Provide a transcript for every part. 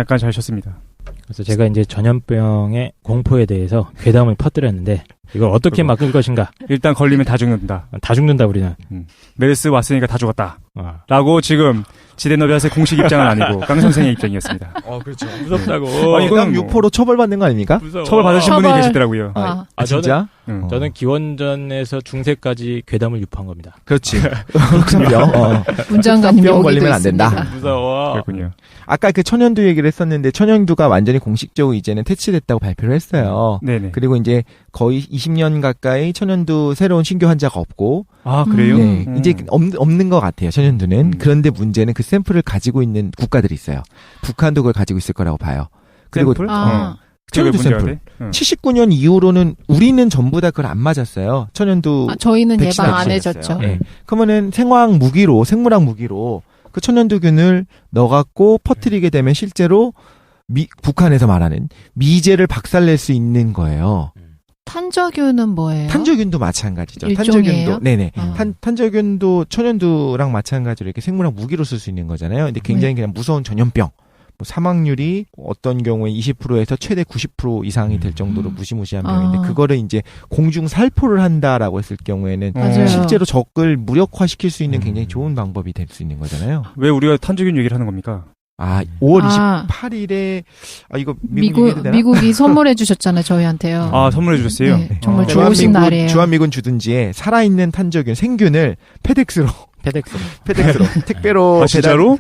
잠깐 잘 쉬었습니다. 그래서 제가 이제 전염병의 공포에 대해서 괴담을 퍼뜨렸는데 이걸 어떻게 막을 것인가? 일단 걸리면 다 죽는다. 다 죽는다 우리는. 메르스 왔으니까 다 죽었다. 라고 지금 지대너비아스의 공식 입장은 아니고 깡 선생의 입장이었습니다. 그렇죠. 무섭다고. 아니, 그럼 유포로 처벌받는 거 아닙니까? 무서워. 처벌 받으신 분이 계시더라고요. 진짜? 저는 기원전에서 중세까지 괴담을 유포한 겁니다. 그렇지. 흑사병. 문장관님 병 여기도 걸리면 안 있습니다. 된다. 무서워. 그렇군요. 아까 그 천연두 얘기를 했었는데 천연두가 완전히 공식적으로 이제는 퇴치됐다고 발표를 했어요. 네네. 그리고 이제 거의 20년 가까이 천연두 새로운 신규 환자가 없고. 아, 그래요? 네. 이제 없는 것 같아요, 천연두는. 그런데 문제는 그 샘플을 가지고 있는 국가들이 있어요. 북한도 그걸 가지고 있을 거라고 봐요. 그리고 샘플? 천연두 샘플. 79년 이후로는 우리는 전부 다 그걸 안 맞았어요. 천연두. 저희는 백신 예방 안 백신 해줬죠. 네. 그러면은 생화학 무기로, 생물학 무기로 그 천연두균을 넣어갖고 퍼뜨리게 되면 실제로 북한에서 말하는 미제를 박살낼 수 있는 거예요. 탄저균은 뭐예요? 탄저균도 마찬가지죠. 일종이에요? 탄저균도 네네. 아. 탄저균도 천연두랑 마찬가지로 이렇게 생물학 무기로 쓸 수 있는 거잖아요. 근데 굉장히 그냥 무서운 전염병. 뭐 사망률이 어떤 경우에 20%에서 최대 90% 이상이 될 정도로 무시무시한 병인데 그거를 이제 공중 살포를 한다라고 했을 경우에는 맞아요. 실제로 적을 무력화시킬 수 있는 굉장히 좋은 방법이 될 수 있는 거잖아요. 왜 우리가 탄저균 얘기를 하는 겁니까? 5월 28일에 이거 미국이 선물해 주셨잖아요, 저희한테요. 선물해 주셨어요? 네, 정말 좋으신 날이에요. 주한미군 주둔지에 살아있는 탄저균 생균을 페덱스로 택배로 진짜로?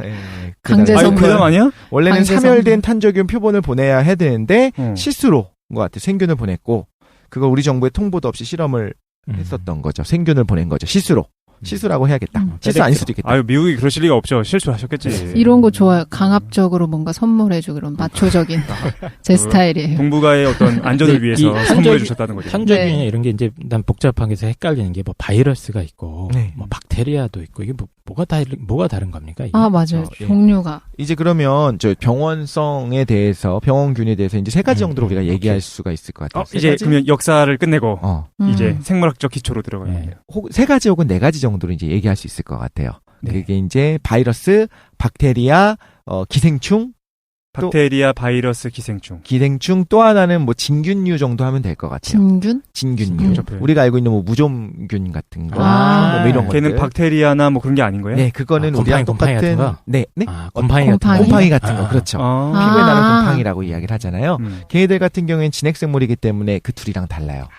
강제 선물. 괴담 아니야? 원래는 강제 사멸된 선물. 탄저균 표본을 보내야 해야 되는데 실수로 것 같아. 생균을 보냈고 그걸 우리 정부에 통보도 없이 실험을 했었던 거죠. 생균을 보낸 거죠. 실수라고 해야겠다. 실수 아닐 수도 있겠다. 미국이 그러실 리가 없죠. 실수하셨겠지. 이런 거 좋아요. 강압적으로 뭔가 선물해주고 그런 마초적인 제 스타일이에요. 동북아의 어떤 안전을 위해서 선물해 주셨다는 거죠. 탄저균이 네. 이런 게 이제 난 복잡한 게 헷갈리는 게 뭐 바이러스가 있고 네. 뭐 박테리아도 있고 이게 뭐가 다른 겁니까? 이게? 맞아요. 종류가. 이제 그러면 저 병원성에 대해서 병원균에 대해서 이제 세 가지 정도로 우리가 얘기할 수가 있을 것 같아요. 이제 그러면 역사를 끝내고 이제 생물학적 기초로 들어가요. 네. 세 가지 혹은 네 가지 정도로 이제 얘기할 수 있을 것 같아요. 네. 그게 이제 바이러스, 박테리아, 기생충, 박테리아, 바이러스, 기생충 또 하나는 뭐 진균류 정도 하면 될 것 같아요. 진균류. 우리가 알고 있는 뭐 무좀균 같은 거, 뭐 이런 거. 걔는 박테리아나 뭐 그런 게 아닌 거예요? 네, 그거는 우리랑 곰팡이 똑같은. 같은 거? 네. 곰팡이 같은 거. 그렇죠. 피부에 나는 곰팡이라고 이야기를 하잖아요. 걔네들 같은 경우에는 진핵생물이기 때문에 그 둘이랑 달라요.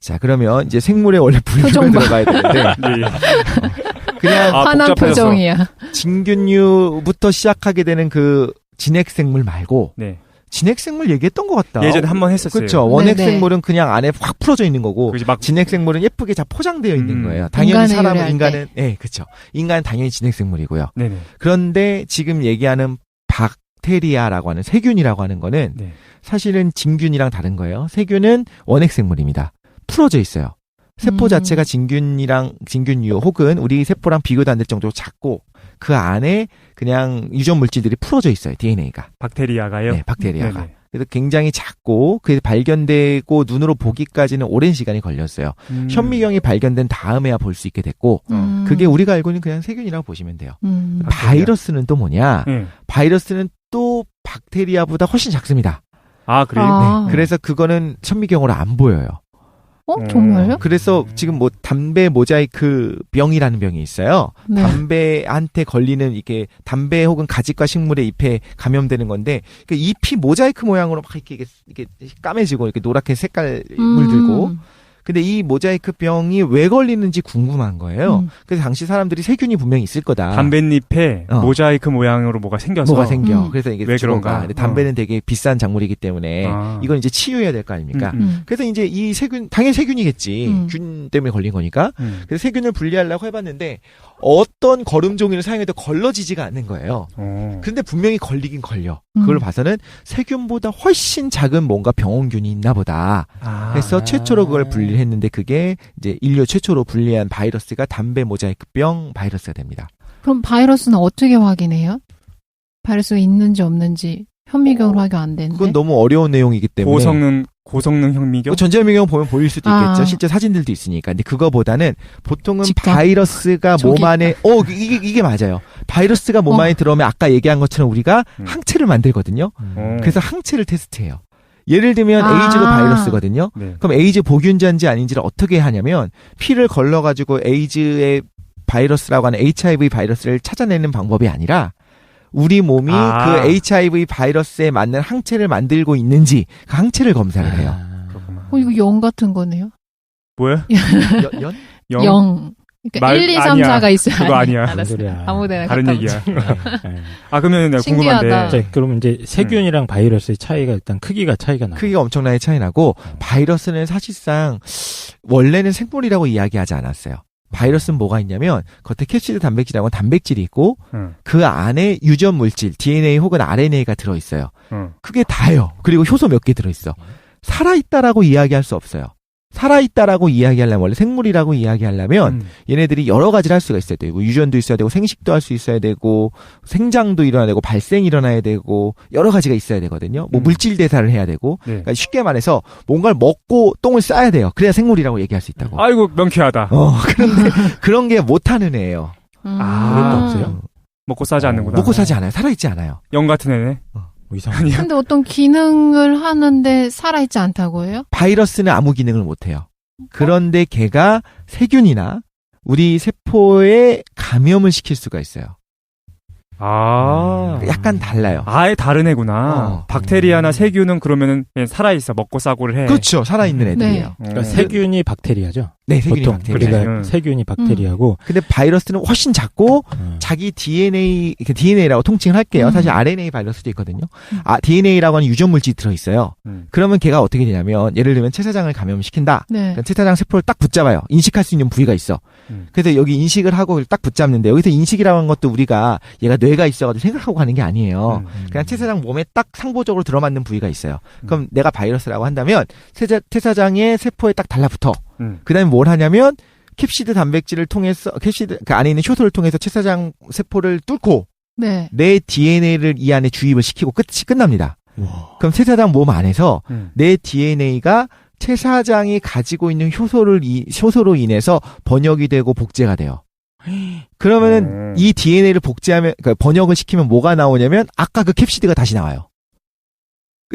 자, 그러면 이제 생물에 원래 분류가 들어가야 되는데. 그냥 화난 표정이야. 진균류부터 시작하게 되는 그 진핵생물 말고 진핵생물 얘기했던 것 같다. 예전에 한번 했었어요. 그렇죠. 원핵생물은 그냥 안에 확 풀어져 있는 거고 진핵생물은 예쁘게 잘 포장되어 있는 거예요. 당연히 인간은 그렇죠. 인간은 당연히 진핵생물이고요. 네네. 그런데 지금 얘기하는 박테리아라고 하는 세균이라고 하는 거는 사실은 진균이랑 다른 거예요. 세균은 원핵생물입니다. 풀어져 있어요. 세포 자체가 진균류 혹은 우리 세포랑 비교도 안 될 정도로 작고 그 안에 그냥 유전 물질들이 풀어져 있어요. DNA가. 박테리아가요? 네, 박테리아가. 네네. 그래서 굉장히 작고 그게 발견되고 눈으로 보기까지는 오랜 시간이 걸렸어요. 현미경이 발견된 다음에야 볼 수 있게 됐고 그게 우리가 알고 있는 그냥 세균이라고 보시면 돼요. 바이러스는 또 뭐냐? 바이러스는 또 박테리아보다 훨씬 작습니다. 그래요? 네. 그래서 그거는 현미경으로 안 보여요. 정말요? 그래서 지금 뭐 담배 모자이크 병이라는 병이 있어요. 네. 담배한테 걸리는 이게 담배 혹은 가지과 식물의 잎에 감염되는 건데 그 잎이 모자이크 모양으로 막 이렇게 까매지고 이렇게 노랗게 색깔 물들고. 근데 이 모자이크 병이 왜 걸리는지 궁금한 거예요. 그래서 당시 사람들이 세균이 분명히 있을 거다. 담뱃잎에 모자이크 모양으로 뭐가 생겨서. 그래서 이게 왜 그런가? 근데 담배는 되게 비싼 작물이기 때문에 이건 이제 치유해야 될 거 아닙니까? 그래서 이제 이 세균, 당연히 세균이겠지. 균 때문에 걸린 거니까. 그래서 세균을 분리하려고 해봤는데 어떤 거름 종이를 사용해도 걸러지지가 않는 거예요. 근데 분명히 걸리긴 걸려. 그걸 봐서는 세균보다 훨씬 작은 뭔가 병원균이 있나 보다. 그래서 최초로 그걸 분리했는데 그게 이제 인류 최초로 분리한 바이러스가 담배 모자이크병 바이러스가 됩니다. 그럼 바이러스는 어떻게 확인해요? 바이러스가 있는지 없는지 현미경으로 확인 안 되는데. 그건 너무 어려운 내용이기 때문에. 고성능 고성능 현미경? 뭐 전자현미경 보면 보일 수도 있겠죠. 실제 사진들도 있으니까. 근데 그거보다는 보통은 직접? 바이러스가 몸 안에 이게 맞아요. 바이러스가 몸 안에 들어오면 아까 얘기한 것처럼 우리가 항체를 만들거든요. 그래서 항체를 테스트해요. 예를 들면 에이즈도 바이러스거든요. 네. 그럼 에이즈 복균자인지 아닌지를 어떻게 하냐면 피를 걸러가지고 에이즈의 바이러스라고 하는 HIV 바이러스를 찾아내는 방법이 아니라 우리 몸이 그 HIV 바이러스에 맞는 항체를 만들고 있는지 그 항체를 검사를 해요. 이거 영 같은 거네요. 뭐야? 연? 영. 그러니까 1, 2, 3, 4가 있어요. 그거 아니야. 알았어. 아무데나 다른 얘기야. 네. 그러면 내가 궁금한데. 자, 그럼 이제 세균이랑 바이러스의 차이가 일단 크기가 나요. 크기가 엄청나게 차이 나고 바이러스는 사실상 원래는 생물이라고 이야기하지 않았어요. 바이러스는 뭐가 있냐면 겉에 캡시드 단백질이라고 단백질이 있고 그 안에 유전 물질 DNA 혹은 RNA가 들어있어요. 그게 다예요. 그리고 효소 몇 개 들어있어. 살아있다라고 이야기할 수 없어요. 살아있다라고 이야기하려면 원래 생물이라고 이야기하려면 얘네들이 여러 가지를 할 수가 있어야 되고 유전도 있어야 되고 생식도 할 수 있어야 되고 생장도 일어나야 되고 발생이 일어나야 되고 여러 가지가 있어야 되거든요. 뭐 물질 대사를 해야 되고 그러니까 쉽게 말해서 뭔가를 먹고 똥을 싸야 돼요. 그래야 생물이라고 얘기할 수 있다고. 아이고 명쾌하다. 그런데 그런 게 못하는 애예요. 그런 거 없어요? 먹고 싸지 않는구나. 먹고 싸지 않아요. 살아있지 않아요. 영 같은 애네. 이상하냐? 근데 어떤 기능을 하는데 살아있지 않다고 해요? 바이러스는 아무 기능을 못해요. 그런데 걔가 세균이나 우리 세포에 감염을 시킬 수가 있어요. 약간 달라요. 아예 다른 애구나. 박테리아나 세균은 그러면은 그냥 살아있어. 먹고 싸고를 해. 그렇죠. 살아있는 애들이에요. 그러니까 세균이 박테리아죠. 네, 세균이 보통. 박테리아. 그러니까 세균이 박테리아고. 근데 바이러스는 훨씬 작고 자기 DNA라고 통칭을 할게요. 사실 RNA 바이러스도 있거든요. DNA라고 하는 유전 물질이 들어있어요. 그러면 걔가 어떻게 되냐면 예를 들면 채사장을 감염시킨다. 그러니까 채사장 세포를 딱 붙잡아요. 인식할 수 있는 부위가 있어. 그래서 여기 인식을 하고 딱 붙잡는데 여기서 인식이라고 하는 것도 우리가 얘가 뇌가 있어가지고 생각하고 가는 게 아니에요. 그냥 채사장 몸에 딱 상보적으로 들어맞는 부위가 있어요. 그럼 내가 바이러스라고 한다면 채사장의 세포에 딱 달라붙어. 그 다음에 뭘 하냐면 캡시드 단백질을 통해서 그 안에 있는 효소를 통해서 채사장 세포를 뚫고 내 DNA를 이 안에 주입을 시키고 끝납니다. 그럼 채사장 몸 안에서 내 DNA가 채사장이 가지고 있는 효소로 인해서 번역이 되고 복제가 돼요. 그러면은 이 DNA를 그러니까 번역을 시키면 뭐가 나오냐면 아까 그 캡시드가 다시 나와요.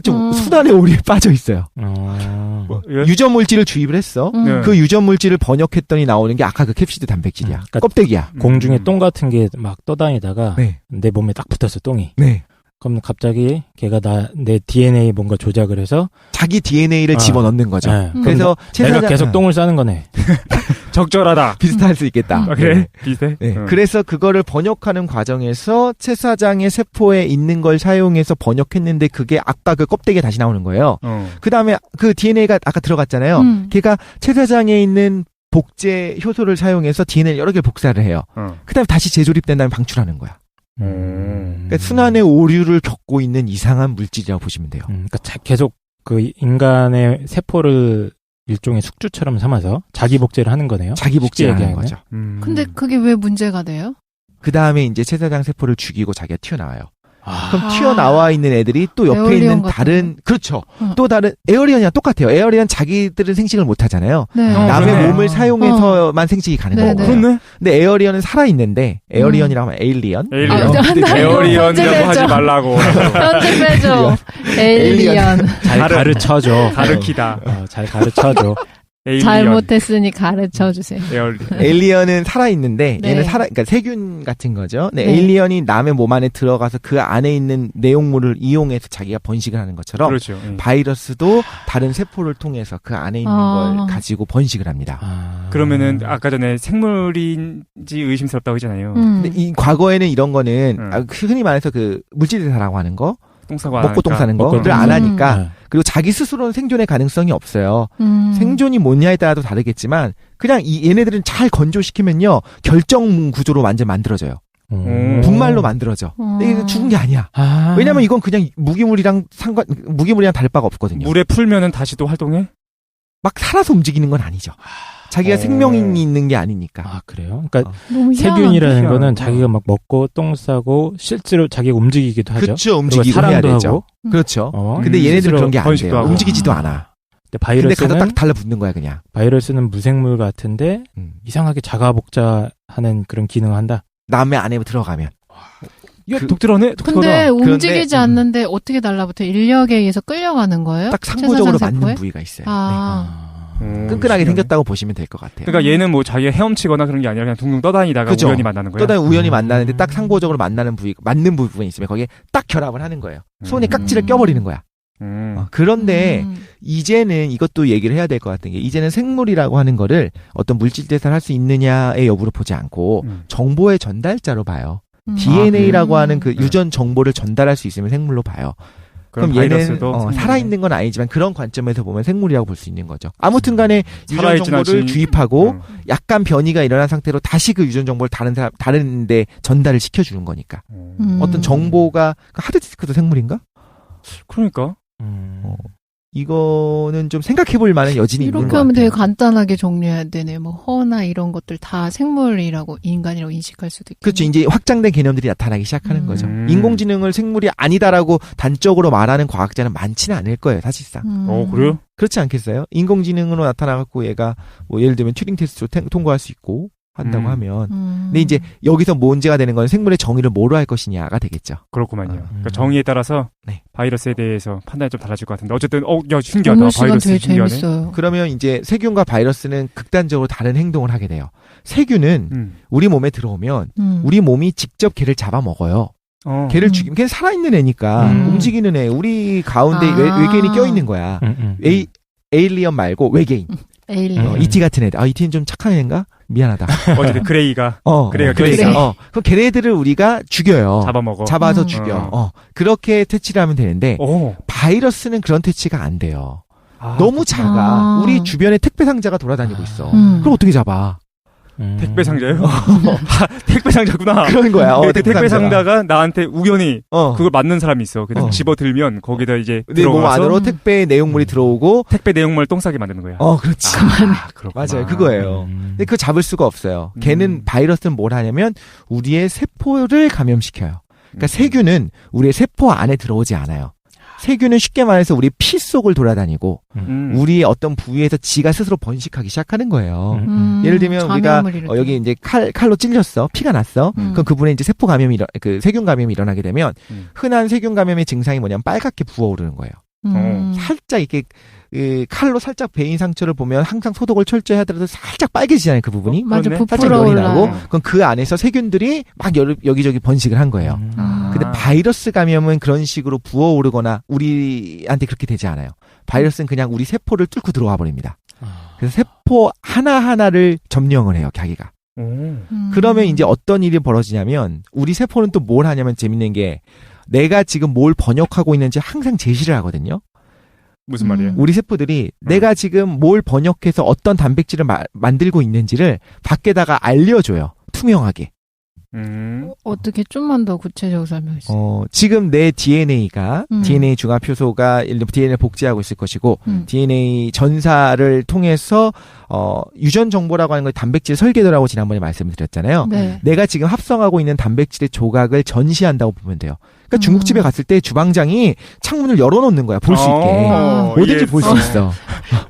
좀 순환의 오류에 빠져 있어요. 유전 물질을 주입을 했어. 그 유전 물질을 번역했더니 나오는 게 아까 그 캡시드 단백질이야. 그러니까 껍데기야. 공중에 똥 같은 게 막 떠다니다가 내 몸에 딱 붙었어, 똥이. 그럼 갑자기 걔가 내 DNA 뭔가 조작을 해서 자기 DNA를 집어넣는 거죠. 그래서 내가 계속 똥을 싸는 거네. 적절하다. 비슷할 수 있겠다. 그래? 비슷해? 그래서 그거를 번역하는 과정에서 채사장의 세포에 있는 걸 사용해서 번역했는데 그게 아까 그 껍데기에 다시 나오는 거예요. 그 다음에 그 DNA가 아까 들어갔잖아요. 걔가 채사장에 있는 복제 효소를 사용해서 DNA를 여러 개 복사를 해요. 그 다음에 다시 재조립된 다음에 방출하는 거야. 그러니까 순환의 오류를 겪고 있는 이상한 물질이라고 보시면 돼요. 그러니까 계속 그 인간의 세포를 일종의 숙주처럼 삼아서 자기 복제를 하는 거네요. 자기 복제하는 거죠. 근데 그게 왜 문제가 돼요? 그 다음에 이제 채사장 세포를 죽이고 자기가 튀어나와요. 그럼 튀어나와 있는 애들이 또 옆에 있는 다른 그렇죠. 또 다른 에어리언이랑 똑같아요. 에어리언 자기들은 생식을 못 하잖아요. 남의 몸을 사용해서만 생식이 가능한 거예요. 그렇네. 근데 에어리언은 살아 있는데 에어리언이라고 하면 에일리언. 에어리언이라고 하지 말라고. 편집해줘. 에일리언. 잘 가르쳐줘. 가르키다. 잘 가르쳐줘. 잘못했으니 가르쳐 주세요. 에일리언은 살아있는데 얘는 그러니까 세균 같은 거죠. 에일리언이 남의 몸 안에 들어가서 그 안에 있는 내용물을 이용해서 자기가 번식을 하는 것처럼 그렇죠. 바이러스도 다른 세포를 통해서 그 안에 있는 걸 가지고 번식을 합니다. 그러면은 아까 전에 생물인지 의심스럽다고 했잖아요. 근데 이 과거에는 이런 거는 흔히 말해서 그 물질대사라고 하는 거 먹고 똥 싸는 거를 안 하니까 그리고 자기 스스로는 생존의 가능성이 없어요. 생존이 뭐냐에 따라도 다르겠지만 그냥 얘네들은 잘 건조시키면요 결정 구조로 완전 만들어져요. 분말로 만들어져. 근데 이게 죽은 게 아니야. 왜냐면 이건 그냥 무기물이랑 다를 바가 없거든요. 물에 풀면은 다시 또 활동해? 막 살아서 움직이는 건 아니죠. 자기가 생명이 있는 게 아니니까. 그래요? 그러니까 세균이라는 거는 자기가 막 먹고 똥 싸고 실제로 자기가 움직이기도 하죠. 그렇죠. 움직이고 해야 되죠. 그렇죠. 근데 얘네들은 그런 게 안 돼요. 움직이지도 않아. 근데 가서 딱 달라붙는 거야 그냥. 바이러스는 무생물 같은데 이상하게 자가복자하는 그런 기능을 한다. 남의 안에 들어가면. 독특하네. 근데 움직이지 않는데 어떻게 달라붙어? 인력에 의해서 끌려가는 거예요? 딱 상부적으로 맞는 부위가 있어요. 끈끈하게 생겼다고 보시면 될 것 같아요. 그러니까 얘는 뭐 자기가 헤엄치거나 그런 게 아니라 그냥 둥둥 떠다니다가 그쵸? 우연히 만나는 거예요. 우연히 만나는데 딱 상부적으로 만나는 부위, 맞는 부분이 있으면 거기에 딱 결합을 하는 거예요. 손에 깍지를 껴버리는 거야. 그런데 이제는 이것도 얘기를 해야 될 것 같은 게 이제는 생물이라고 하는 거를 어떤 물질 대사를 할 수 있느냐의 여부를 보지 않고 정보의 전달자로 봐요. DNA라고 하는 그 유전 정보를 전달할 수 있으면 생물로 봐요. 그럼 얘는 살아있는 건 아니지만 그런 관점에서 보면 생물이라고 볼 수 있는 거죠. 아무튼 간에 유전 정보를 주입하고 약간 변이가 일어난 상태로 다시 그 유전 정보를 다른 데 전달을 시켜주는 거니까. 어떤 정보가 하드디스크도 생물인가? 그러니까. 이거는 좀 생각해볼 만한 여진이 있는 것 같아요. 이렇게 하면 되게 간단하게 정리해야 되네. 뭐 허나 이런 것들 다 생물이라고 인간이라고 인식할 수도 있고. 그렇죠. 이제 확장된 개념들이 나타나기 시작하는 거죠. 인공지능을 생물이 아니다라고 단적으로 말하는 과학자는 많지는 않을 거예요, 사실상. 그래요? 그렇지 않겠어요? 인공지능으로 나타나갖고 얘가 뭐 예를 들면 튜링 테스트로 통과할 수 있고 한다고 하면. 근데 이제 여기서 문제가 되는 건 생물의 정의를 뭐로 할 것이냐가 되겠죠. 그렇구만요. 그러니까 정의에 따라서 바이러스에 대해서 판단이 좀 달라질 것 같은데 어쨌든 야 신기하다. 바이러스 되게 신기하네. 재밌어요. 그러면 이제 세균과 바이러스는 극단적으로 다른 행동을 하게 돼요. 세균은 우리 몸에 들어오면 우리 몸이 직접 걔를 잡아먹어요. 걔를 죽이면 걔는 살아있는 애니까 움직이는 애. 우리 가운데 외계인이 껴있는 거야. 에일리언 말고 외계인. 이티 같은 애들. 이티는 좀 착한 애인가? 미안하다. 어쨌든 그레이가. 그래요. 그럼 걔네들을 우리가 죽여요. 잡아서 죽여. 그렇게 퇴치를 하면 되는데, 바이러스는 그런 퇴치가 안 돼요. 너무 작아. 우리 주변에 택배 상자가 돌아다니고 있어. 그럼 어떻게 잡아? 택배 상자요? 택배 상자구나. 그런 거야. 택배 상자가 나한테 우연히 그걸 맞는 사람이 있어. 그래서 집어들면 거기다 이제 내 몸 안으로 택배 내용물이 들어오고 택배 내용물 똥 싸게 만드는 거야. 그렇지. 맞아요. 그거예요. 근데 그거 잡을 수가 없어요. 걔는 바이러스는 뭘 하냐면 우리의 세포를 감염시켜요. 그러니까 세균은 우리의 세포 안에 들어오지 않아요. 세균은 쉽게 말해서 우리 피 속을 돌아다니고 우리의 어떤 부위에서 지가 스스로 번식하기 시작하는 거예요. 예를 들면 우리가 여기 이제 칼로 찔렸어. 피가 났어. 그럼 그분의 이제 세포 감염이 세균 감염이 일어나게 되면 흔한 세균 감염의 증상이 뭐냐면 빨갛게 부어오르는 거예요. 살짝 이렇게 칼로 살짝 베인 상처를 보면 항상 소독을 철저히 하더라도 살짝 빨개지잖아요, 그 부분이. 맞아, 살짝 연이 나고. 그럼 그 안에서 세균들이 막 여기저기 번식을 한 거예요. 근데 바이러스 감염은 그런 식으로 부어오르거나 우리한테 그렇게 되지 않아요. 바이러스는 그냥 우리 세포를 뚫고 들어와 버립니다. 그래서 세포 하나하나를 점령을 해요, 자기가. 그러면 이제 어떤 일이 벌어지냐면 우리 세포는 또 뭘 하냐면 재밌는 게 내가 지금 뭘 번역하고 있는지 항상 제시를 하거든요. 무슨 말이에요? 우리 세포들이 내가 지금 뭘 번역해서 어떤 단백질을 만들고 있는지를 밖에다가 알려줘요. 투명하게. 어떻게 좀만 더 구체적으로 설명해주세요. 지금 내 DNA가 DNA 중화효소가 DNA를 복제하고 있을 것이고 DNA 전사를 통해서 유전 정보라고 하는 걸 단백질 설계도라고 지난번에 말씀을 드렸잖아요. 네. 내가 지금 합성하고 있는 단백질의 조각을 전시한다고 보면 돼요. 그러니까 중국집에 갔을 때 주방장이 창문을 열어놓는 거야. 볼 수 있게. 뭐든지 볼 수 있어.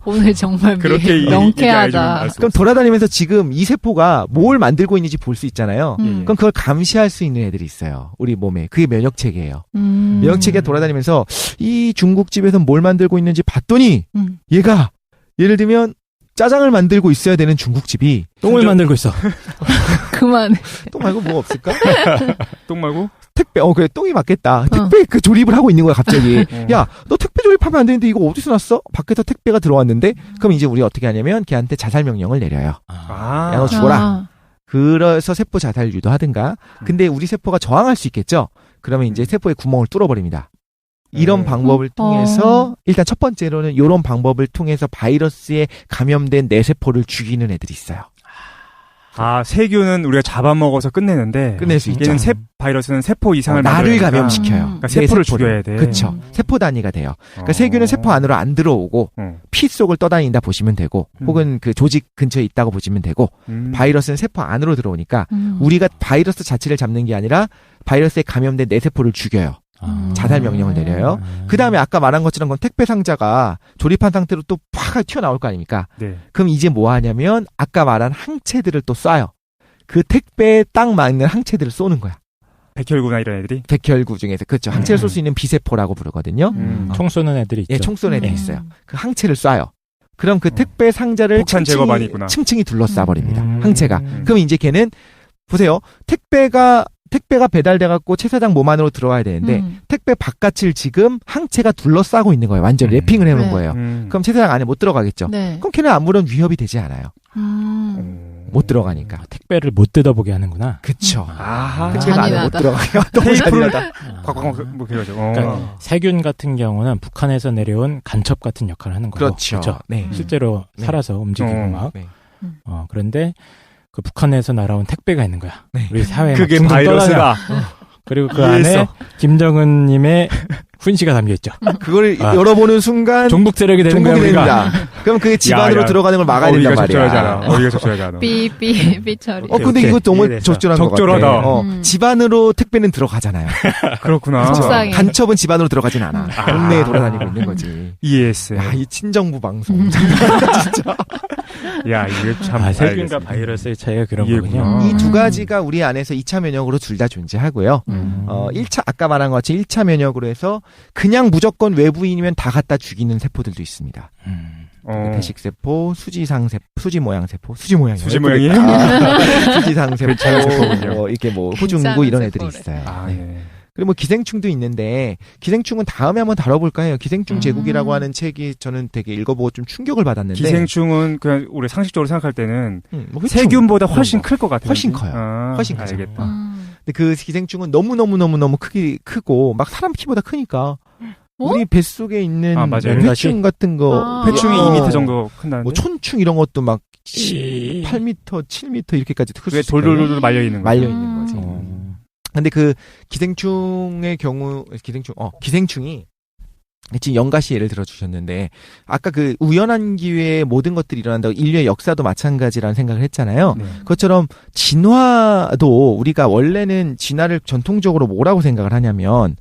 오늘 정말 명쾌하다. 그럼 돌아다니면서 지금 이 세포가 뭘 만들고 있는지 볼 수 있잖아요. 그럼 그걸 감시할 수 있는 애들이 있어요. 우리 몸에. 그게 면역체계예요. 면역체계가 돌아다니면서 이 중국집에서 뭘 만들고 있는지 봤더니 얘가 예를 들면 짜장을 만들고 있어야 되는 중국집이 똥을 만들고 있어. 그만. 똥 말고 뭐가 없을까? 똥 말고? 택배, 그래, 똥이 맞겠다. 택배 그 조립을 하고 있는 거야, 갑자기. 야, 너 택배 조립하면 안 되는데 이거 어디서 났어? 밖에서 택배가 들어왔는데? 그럼 이제 우리 어떻게 하냐면 걔한테 자살 명령을 내려요. 야, 너 죽어라. 그래서 세포 자살을 유도하든가. 근데 우리 세포가 저항할 수 있겠죠? 그러면 이제 세포의 구멍을 뚫어버립니다. 이런 방법을 통해서 일단 첫 번째로는 이런 방법을 통해서 바이러스에 감염된 내 세포를 죽이는 애들이 있어요. 세균은 우리가 잡아먹어서 끝내는데 끝낼 수 있죠. 바이러스는 세포 이상을 나를 감염시켜요. 그러니까 세포를 죽여야 돼. 그렇죠. 세포 단위가 돼요. 그러니까 세균은 세포 안으로 안 들어오고 피 속을 떠다닌다 보시면 되고 혹은 그 조직 근처에 있다고 보시면 되고 바이러스는 세포 안으로 들어오니까 우리가 바이러스 자체를 잡는 게 아니라 바이러스에 감염된 내 세포를 죽여요. 자살 명령을 내려요. 그 다음에 아까 말한 것처럼 택배 상자가 조립한 상태로 또 팍 튀어나올 거 아닙니까? 네. 그럼 이제 뭐 하냐면 아까 말한 항체들을 또 쏴요. 그 택배에 딱 맞는 항체들을 쏘는 거야. 백혈구나 이런 애들이? 백혈구 중에서 그렇죠. 항체를 쏠 수 있는 비세포라고 부르거든요. 총 쏘는 애들이 있죠. 예, 총 쏘는 애들이 있어요. 그 항체를 쏴요. 그럼 그 택배 상자를 폭탄 제거반이 있구나. 층층이 둘러싸 버립니다. 항체가. 그럼 이제 걔는 보세요. 택배가 배달돼갖고 채 사장 몸 안으로 들어와야 되는데 택배 바깥을 지금 항체가 둘러싸고 있는 거예요. 완전 랩핑을 해놓은 네. 거예요. 그럼 채 사장 안에 못 들어가겠죠. 네. 그럼 걔는 아무런 위협이 되지 않아요. 못 들어가니까. 택배를 못 뜯어보게 하는구나. 그쵸. 아하. 택배가 안에 못 들어가요. 너무 잔인하다. 뭐 그러죠. 그러니까 세균 같은 경우는 북한에서 내려온 간첩 같은 역할을 하는 거고. 그렇죠. 네. 실제로 살아서 움직이고 막. 네. 그런데 그 북한에서 날아온 택배가 있는 거야. 네. 우리 사회에 그게 바이러스가. 그리고 그 안에 김정은님의 훈시가 담겨 있죠. 그걸 열어보는 순간 종북 세력이 되는 거야 우리가. 그럼 그게 집안으로 들어가는 걸 막아야 된단 말이야. 어디가 적절하지 않아. 삐 처리. 근데 이거 너무 적절한 거 같아. 적절하다. 집안으로 택배는 들어가잖아요. 그렇구나. 속상해. 간첩은 집안으로 들어가진 않아. 동네에 돌아다니고 있는 거지. 이해했어요. 야, 이 친정부 방송. 진짜. 야, 이게 참. 세균과 바이러스의 차이가 그런 거군요. 이 두 가지가 우리 안에서 2차 면역으로 둘 다 존재하고요. 1차, 아까 말한 것 같이 1차 면역으로 해서 그냥 무조건 외부인이면 다 갖다 죽이는 세포들도 있습니다. 배식세포, 수지상세포, 수지모양세포, 수지모양이에요. 수지상세포, 이렇게 뭐, 호중구 이런 애들이 있어요. 네. 그리고 뭐 기생충도 있는데 기생충은 다음에 한번 다뤄볼까 해요. 기생충 제국이라고 하는 책이 저는 되게 읽어보고 좀 충격을 받았는데 기생충은 그냥 우리 상식적으로 생각할 때는 뭐 세균보다 훨씬 클 것 같아요. 훨씬 커요. 훨씬 크죠. 알겠다. 근데 그 기생충은 너무 크고 막 사람 키보다 크니까 우리 뱃속에 있는 회충 같은 거 회충이 2m 정도 큰다는데 뭐 촌충 이런 것도 막 8m, 7m 이렇게까지 클 수 있어요. 돌돌돌 말려 있는 거지. 근데 그 기생충의 경우 기생충이 지금 연가시 예를 들어 주셨는데 아까 그 우연한 기회에 모든 것들이 일어난다고 인류의 역사도 마찬가지라는 생각을 했잖아요. 네. 그것처럼 진화도 우리가 원래는 진화를 전통적으로 뭐라고 생각을 하냐면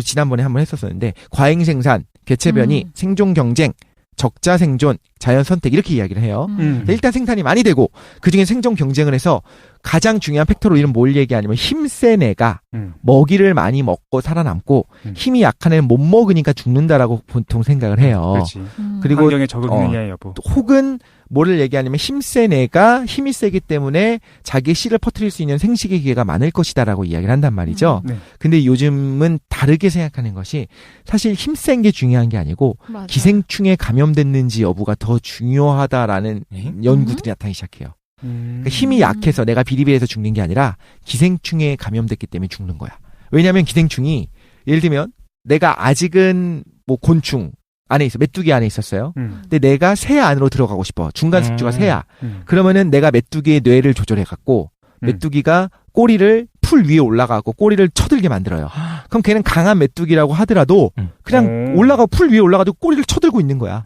지난번에 한번 했었었는데 과잉 생산, 개체 변이, 생존 경쟁, 적자 생존, 자연 선택 이렇게 이야기를 해요. 일단 생산이 많이 되고 그중에 생존 경쟁을 해서 가장 중요한 팩터로 이런 뭘 얘기하냐면 힘센 애가 먹이를 많이 먹고 살아남고 힘이 약한 애는 못 먹으니까 죽는다라고 보통 생각을 해요. 그렇지. 그리고 환경에 적응느냐 여부. 혹은 뭐를 얘기하냐면 힘센 애가 힘이 세기 때문에 자기의 씨를 퍼뜨릴 수 있는 생식의 기회가 많을 것이다라고 이야기를 한단 말이죠. 네. 근데 요즘은 다르게 생각하는 것이 사실 힘센 게 중요한 게 아니고 맞아. 기생충에 감염됐는지 여부가 더 중요하다라는 연구들이 나타나기 시작해요. 그러니까 힘이 약해서 내가 비리비리해서 죽는 게 아니라 기생충에 감염됐기 때문에 죽는 거야. 왜냐하면 기생충이 예를 들면 내가 아직은 뭐 곤충 안에 있어 메뚜기 안에 있었어요. 근데 내가 새 안으로 들어가고 싶어. 중간 숙주가 새야. 그러면은 내가 메뚜기의 뇌를 조절해 갖고 메뚜기가 꼬리를 풀 위에 올라가고 꼬리를 쳐들게 만들어요. 그럼 걔는 강한 메뚜기라고 하더라도 그냥 올라가고 풀 위에 올라가도 꼬리를 쳐들고 있는 거야.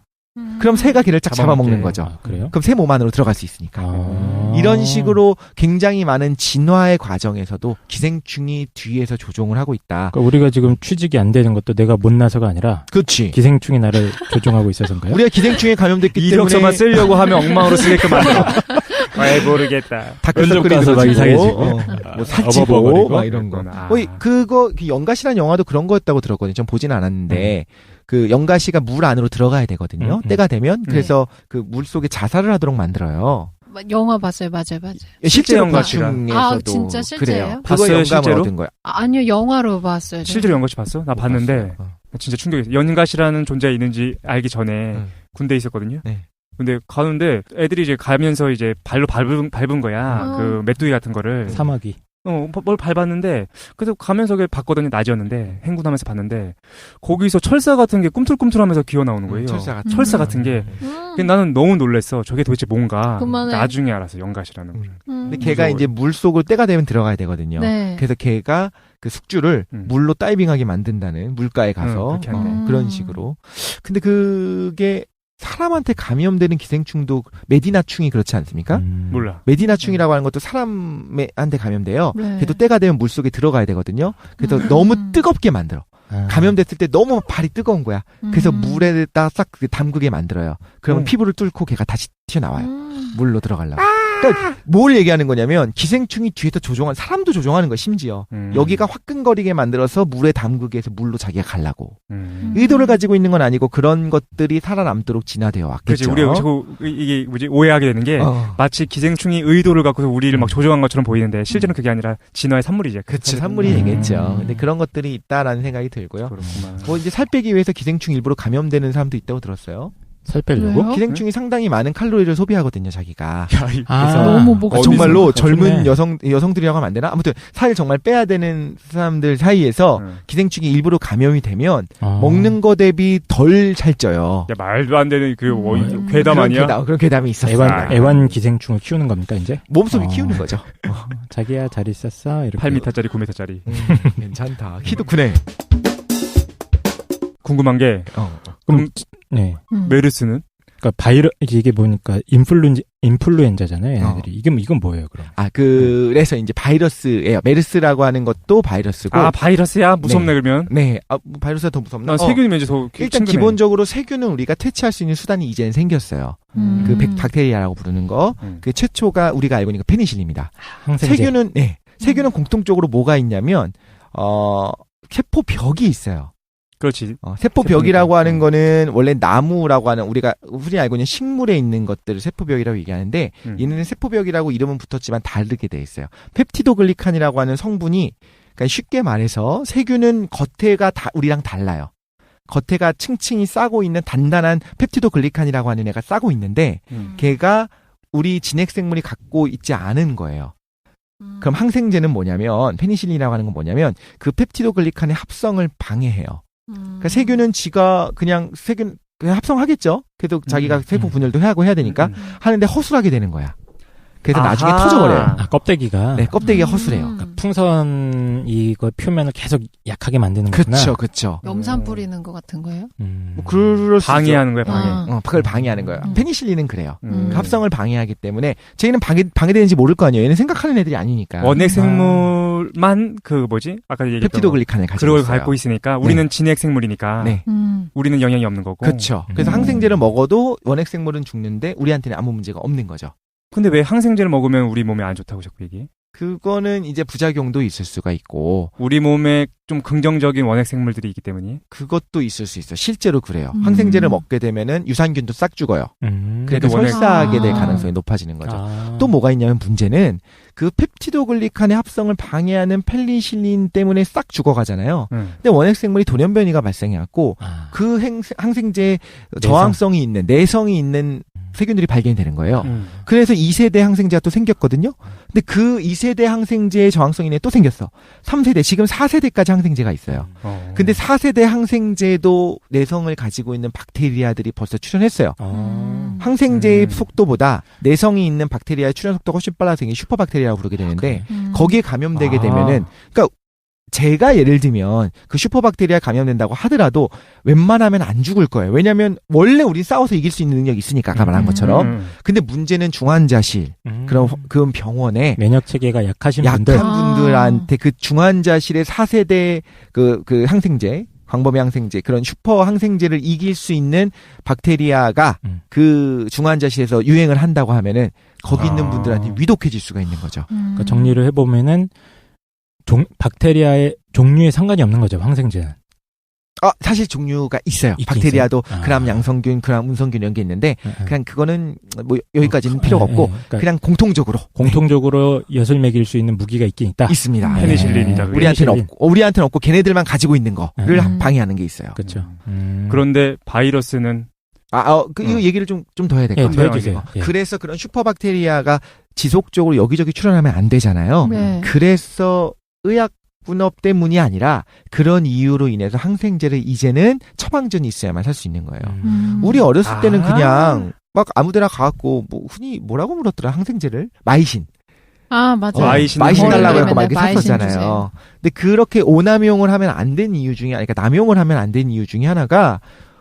그럼 새가 걔를 쫙 잡아먹는 거죠. 그래요? 그럼 새 몸 안으로 들어갈 수 있으니까. 이런 식으로 굉장히 많은 진화의 과정에서도 기생충이 뒤에서 조종을 하고 있다. 그러니까 우리가 지금 취직이 안 되는 것도 내가 못나서가 아니라 그렇지. 기생충이 나를 조종하고 있어서인가요? 우리가 기생충에 감염됐기 때문에 이력서만 쓰려고 하면 엉망으로 쓰게끔 만들어. 아이 모르겠다. 다크서클이 막 이상해지고 뭐 살찌고 막 이런 거. 그거 연가시라는 영화도 그런 거였다고 들었거든요. 전 보진 않았는데 그 연가시가 물 안으로 들어가야 되거든요. 때가 되면 그래서 그 물 속에 자살을 하도록 만들어요. 영화 봤어요. 맞아요. 실제 연가시에서도 아, 진짜 실제예요? 그래요. 그거 봤어요, 영감을 실제로? 얻은 거야. 아니요, 영화로 봤어요. 실제로 연가시 봤어? 나 봤는데 진짜 충격이었어. 연가시라는 존재가 있는지 알기 전에 군대에 있었거든요. 네. 근데 가는데 애들이 이제 가면서 이제 발로 밟은 거야. 그 메뚜기 같은 거를. 사마귀. 뭘 밟았는데, 그래서 가면서 봤거든요. 낮이었는데, 행군하면서 봤는데, 거기서 철사 같은 게 꿈틀꿈틀하면서 기어 나오는 거예요. 철사 같은 게. 나는 너무 놀랬어. 저게 도대체 뭔가. 그만해. 나중에 알았어. 연가시라는 걸. 근데 걔가 이제 물 속으로 때가 되면 들어가야 되거든요. 네. 그래서 걔가 그 숙주를 물로 다이빙하게 만든다는 물가에 가서 그렇게 한대. 그런 식으로. 근데 그게 사람한테 감염되는 기생충도 메디나충이 그렇지 않습니까? 몰라. 메디나충이라고 하는 것도 사람한테 감염돼요. 네. 그래도 때가 되면 물속에 들어가야 되거든요. 그래서 너무 뜨겁게 만들어. 감염됐을 때 너무 발이 뜨거운 거야. 그래서 물에다 싹 담그게 만들어요. 그러면 피부를 뚫고 걔가 다시 튀어나와요. 물로 들어가려고. 그러니까 뭘 얘기하는 거냐면 기생충이 뒤에서 사람도 조종하는 거야 심지어. 여기가 화끈거리게 만들어서 물에 담그게 해서 물로 자기가 가려고. 의도를 가지고 있는 건 아니고 그런 것들이 살아남도록 진화되어 왔겠죠. 그렇지. 우리가 자꾸 이게 오해하게 되는 게 마치 기생충이 의도를 갖고서 우리를 막 조종한 것처럼 보이는데 실제는 그게 아니라 진화의 산물이죠. 그렇죠. 산물이 되겠죠. 근데 그런 것들이 있다라는 생각이 들고요. 그렇구만. 뭐 이제 살 빼기 위해서 기생충 일부러 감염되는 사람도 있다고 들었어요. 살 빼려고? 기생충이 상당히 많은 칼로리를 소비하거든요, 자기가. 그래서 너무 뭐가 정말로 젊은 여성들이라고 하면 안 되나? 아무튼 살 정말 빼야 되는 사람들 사이에서 기생충이 일부러 감염이 되면 먹는 거 대비 덜 살쪄요. 야, 말도 안 되는 괴담 아니야? 그런 괴담이 있었어요. 애완 기생충을 키우는 겁니까 이제? 몸속에 키우는 거죠. 자기야 잘 있었어? 이렇게. 8m짜리, 9m짜리. 괜찮다. 키도 크네. 궁금한 게 그럼 네. 메르스는? 그러니까 이게 보니까 인플루엔자잖아요. 얘네들이. 이건 뭐예요, 그럼? 그래서 이제 바이러스예요. 메르스라고 하는 것도 바이러스고. 바이러스야? 무섭네, 그러면? 네. 바이러스가 더 무섭나? 세균이면 이제 더 일단 친근해. 기본적으로 세균은 우리가 퇴치할 수 있는 수단이 이제는 생겼어요. 그 박테리아라고 부르는 거. 그 최초가 우리가 알고 있는 거 페니실린입니다. 세균은 공통적으로 뭐가 있냐면 세포벽이 있어요. 그렇지. 세포벽이라고 하는 거는 원래 나무라고 하는 우리가 흔히 알고 있는 식물에 있는 것들을 세포벽이라고 얘기하는데 얘네는 세포벽이라고 이름은 붙었지만 다르게 돼 있어요. 펩티도글리칸이라고 하는 성분이 그러니까 쉽게 말해서 세균은 겉에가 우리랑 달라요. 겉에가 층층이 싸고 있는 단단한 펩티도글리칸이라고 하는 애가 싸고 있는데 걔가 우리 진핵생물이 갖고 있지 않은 거예요. 그럼 항생제는 뭐냐면 페니실린이라고 하는 건 뭐냐면 그 펩티도글리칸의 합성을 방해해요. 그러니까 세균은 지가 그냥 합성하겠죠. 그래도 자기가 세포 분열도 해야 되니까 하는데 허술하게 되는 거야. 그래서 나중에 터져버려요. 껍데기가. 네, 껍데기가 허술해요. 그러니까 풍선 이거 표면을 계속 약하게 만드는 거구나. 그렇죠. 염산 뿌리는 것 같은 거예요? 방해하는 거예요, 방해. 그걸 방해하는 거예요. 페니실린은 그래요. 그 합성을 방해하기 때문에 쟤는 방해되는지 모를 거 아니에요. 얘는 생각하는 애들이 아니니까. 원핵 생물만 아까 얘기했던 ペプティドグリ칸을 갖고 있으니까 우리는 진핵 생물이니까. 네. 우리는 영향이 없는 거고. 그렇죠. 그래서 항생제를 먹어도 원핵 생물은 죽는데 우리한테는 아무 문제가 없는 거죠. 근데 왜 항생제를 먹으면 우리 몸에 안 좋다고 자꾸 얘기해? 그거는 이제 부작용도 있을 수가 있고 우리 몸에 좀 긍정적인 원핵 생물들이 있기 때문이에요? 그것도 있을 수 있어요. 실제로 그래요. 항생제를 먹게 되면은 유산균도 싹 죽어요. 그러니까 설사하게 될 가능성이 높아지는 거죠. 또 뭐가 있냐면 문제는 그 펩티도글리칸의 합성을 방해하는 페니실린 때문에 싹 죽어가잖아요. 근데 원핵 생물이 돌연변이가 발생해갖고 그 항생제에 저항성이 있는 내성이 있는 세균들이 발견이 되는 거예요. 그래서 2세대 항생제가 또 생겼거든요. 근데 그 2세대 항생제의 저항성이 또 생겼어. 3세대, 지금 4세대까지 항생제가 있어요. 근데 4세대 항생제도 내성을 가지고 있는 박테리아들이 벌써 출현했어요. 항생제의 속도보다 내성이 있는 박테리아의 출현 속도가 훨씬 빨라서 이게 슈퍼박테리아라고 부르게 되는데 거기에 감염되게 되면은 그러니까 제가 예를 들면 그 슈퍼박테리아 감염된다고 하더라도 웬만하면 안 죽을 거예요. 왜냐하면 원래 우리 싸워서 이길 수 있는 능력이 있으니까 아까 말한 것처럼. 근데 문제는 중환자실 그런 병원에 면역 체계가 약한 분들한테 그 중환자실의 4세대 그 항생제 광범위 항생제 그런 슈퍼 항생제를 이길 수 있는 박테리아가 그 중환자실에서 유행을 한다고 하면은 거기 있는 분들한테 위독해질 수가 있는 거죠. 그러니까 정리를 해보면은 박테리아의 종류에 상관이 없는 거죠, 항생제는. 사실 종류가 있어요. 박테리아도 그람 양성균, 그람 운성균 이런 게 있는데 그냥 그거는 뭐 여기까지는 필요가 없고 그러니까 그냥 공통적으로 엿을 먹일 수 있는 무기가 있긴 있다. 있습니다. 페니실린이다. 우리한테는 없고 걔네들만 가지고 있는 거를 방해하는 게 있어요. 그렇죠. 그런데 바이러스는 이거 얘기를 좀 더 해야 될 것 같아요. 해주세요. 그래서 그런 슈퍼박테리아가 지속적으로 여기저기 출현하면 안 되잖아요. 그래서 의약분업 때문이 아니라 그런 이유로 인해서 항생제를 이제는 처방전이 있어야만 살 수 있는 거예요. 우리 어렸을 때는 그냥 막 아무데나 가갖고 뭐 흔히 뭐라고 물었더라 항생제를 마이신. 맞아요. 마이신 달라고 해서 막 이렇게 샀었잖아요. 근데 그렇게 오남용을 하면 안 된 이유 중에 그러니까 남용을 하면 안 된 이유 중에 하나가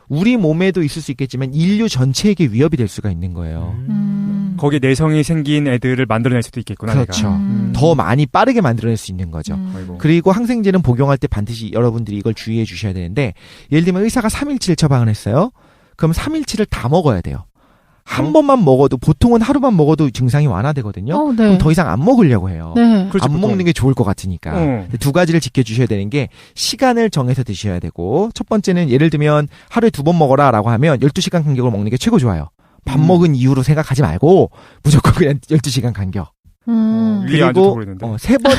우리 몸에도 있을 수 있겠지만 인류 전체에게 위협이 될 수가 있는 거예요. 거기에 내성이 생긴 애들을 만들어낼 수도 있겠구나. 그렇죠. 더 많이 빠르게 만들어낼 수 있는 거죠. 그리고 항생제는 복용할 때 반드시 여러분들이 이걸 주의해 주셔야 되는데 예를 들면 의사가 3일치를 처방을 했어요. 그럼 3일치를 다 먹어야 돼요. 한 번만 먹어도 보통은 하루만 먹어도 증상이 완화되거든요. 네. 그럼 더 이상 안 먹으려고 해요. 네. 그렇죠, 안 먹는 게 좋을 것 같으니까. 두 가지를 지켜주셔야 되는 게 시간을 정해서 드셔야 되고 첫 번째는 예를 들면 하루에 2번 먹어라라고 하면 12시간 간격으로 먹는 게 최고 좋아요. 밥 먹은 이후로 생각하지 말고 무조건 그냥 12시간 간격. 그리고 3번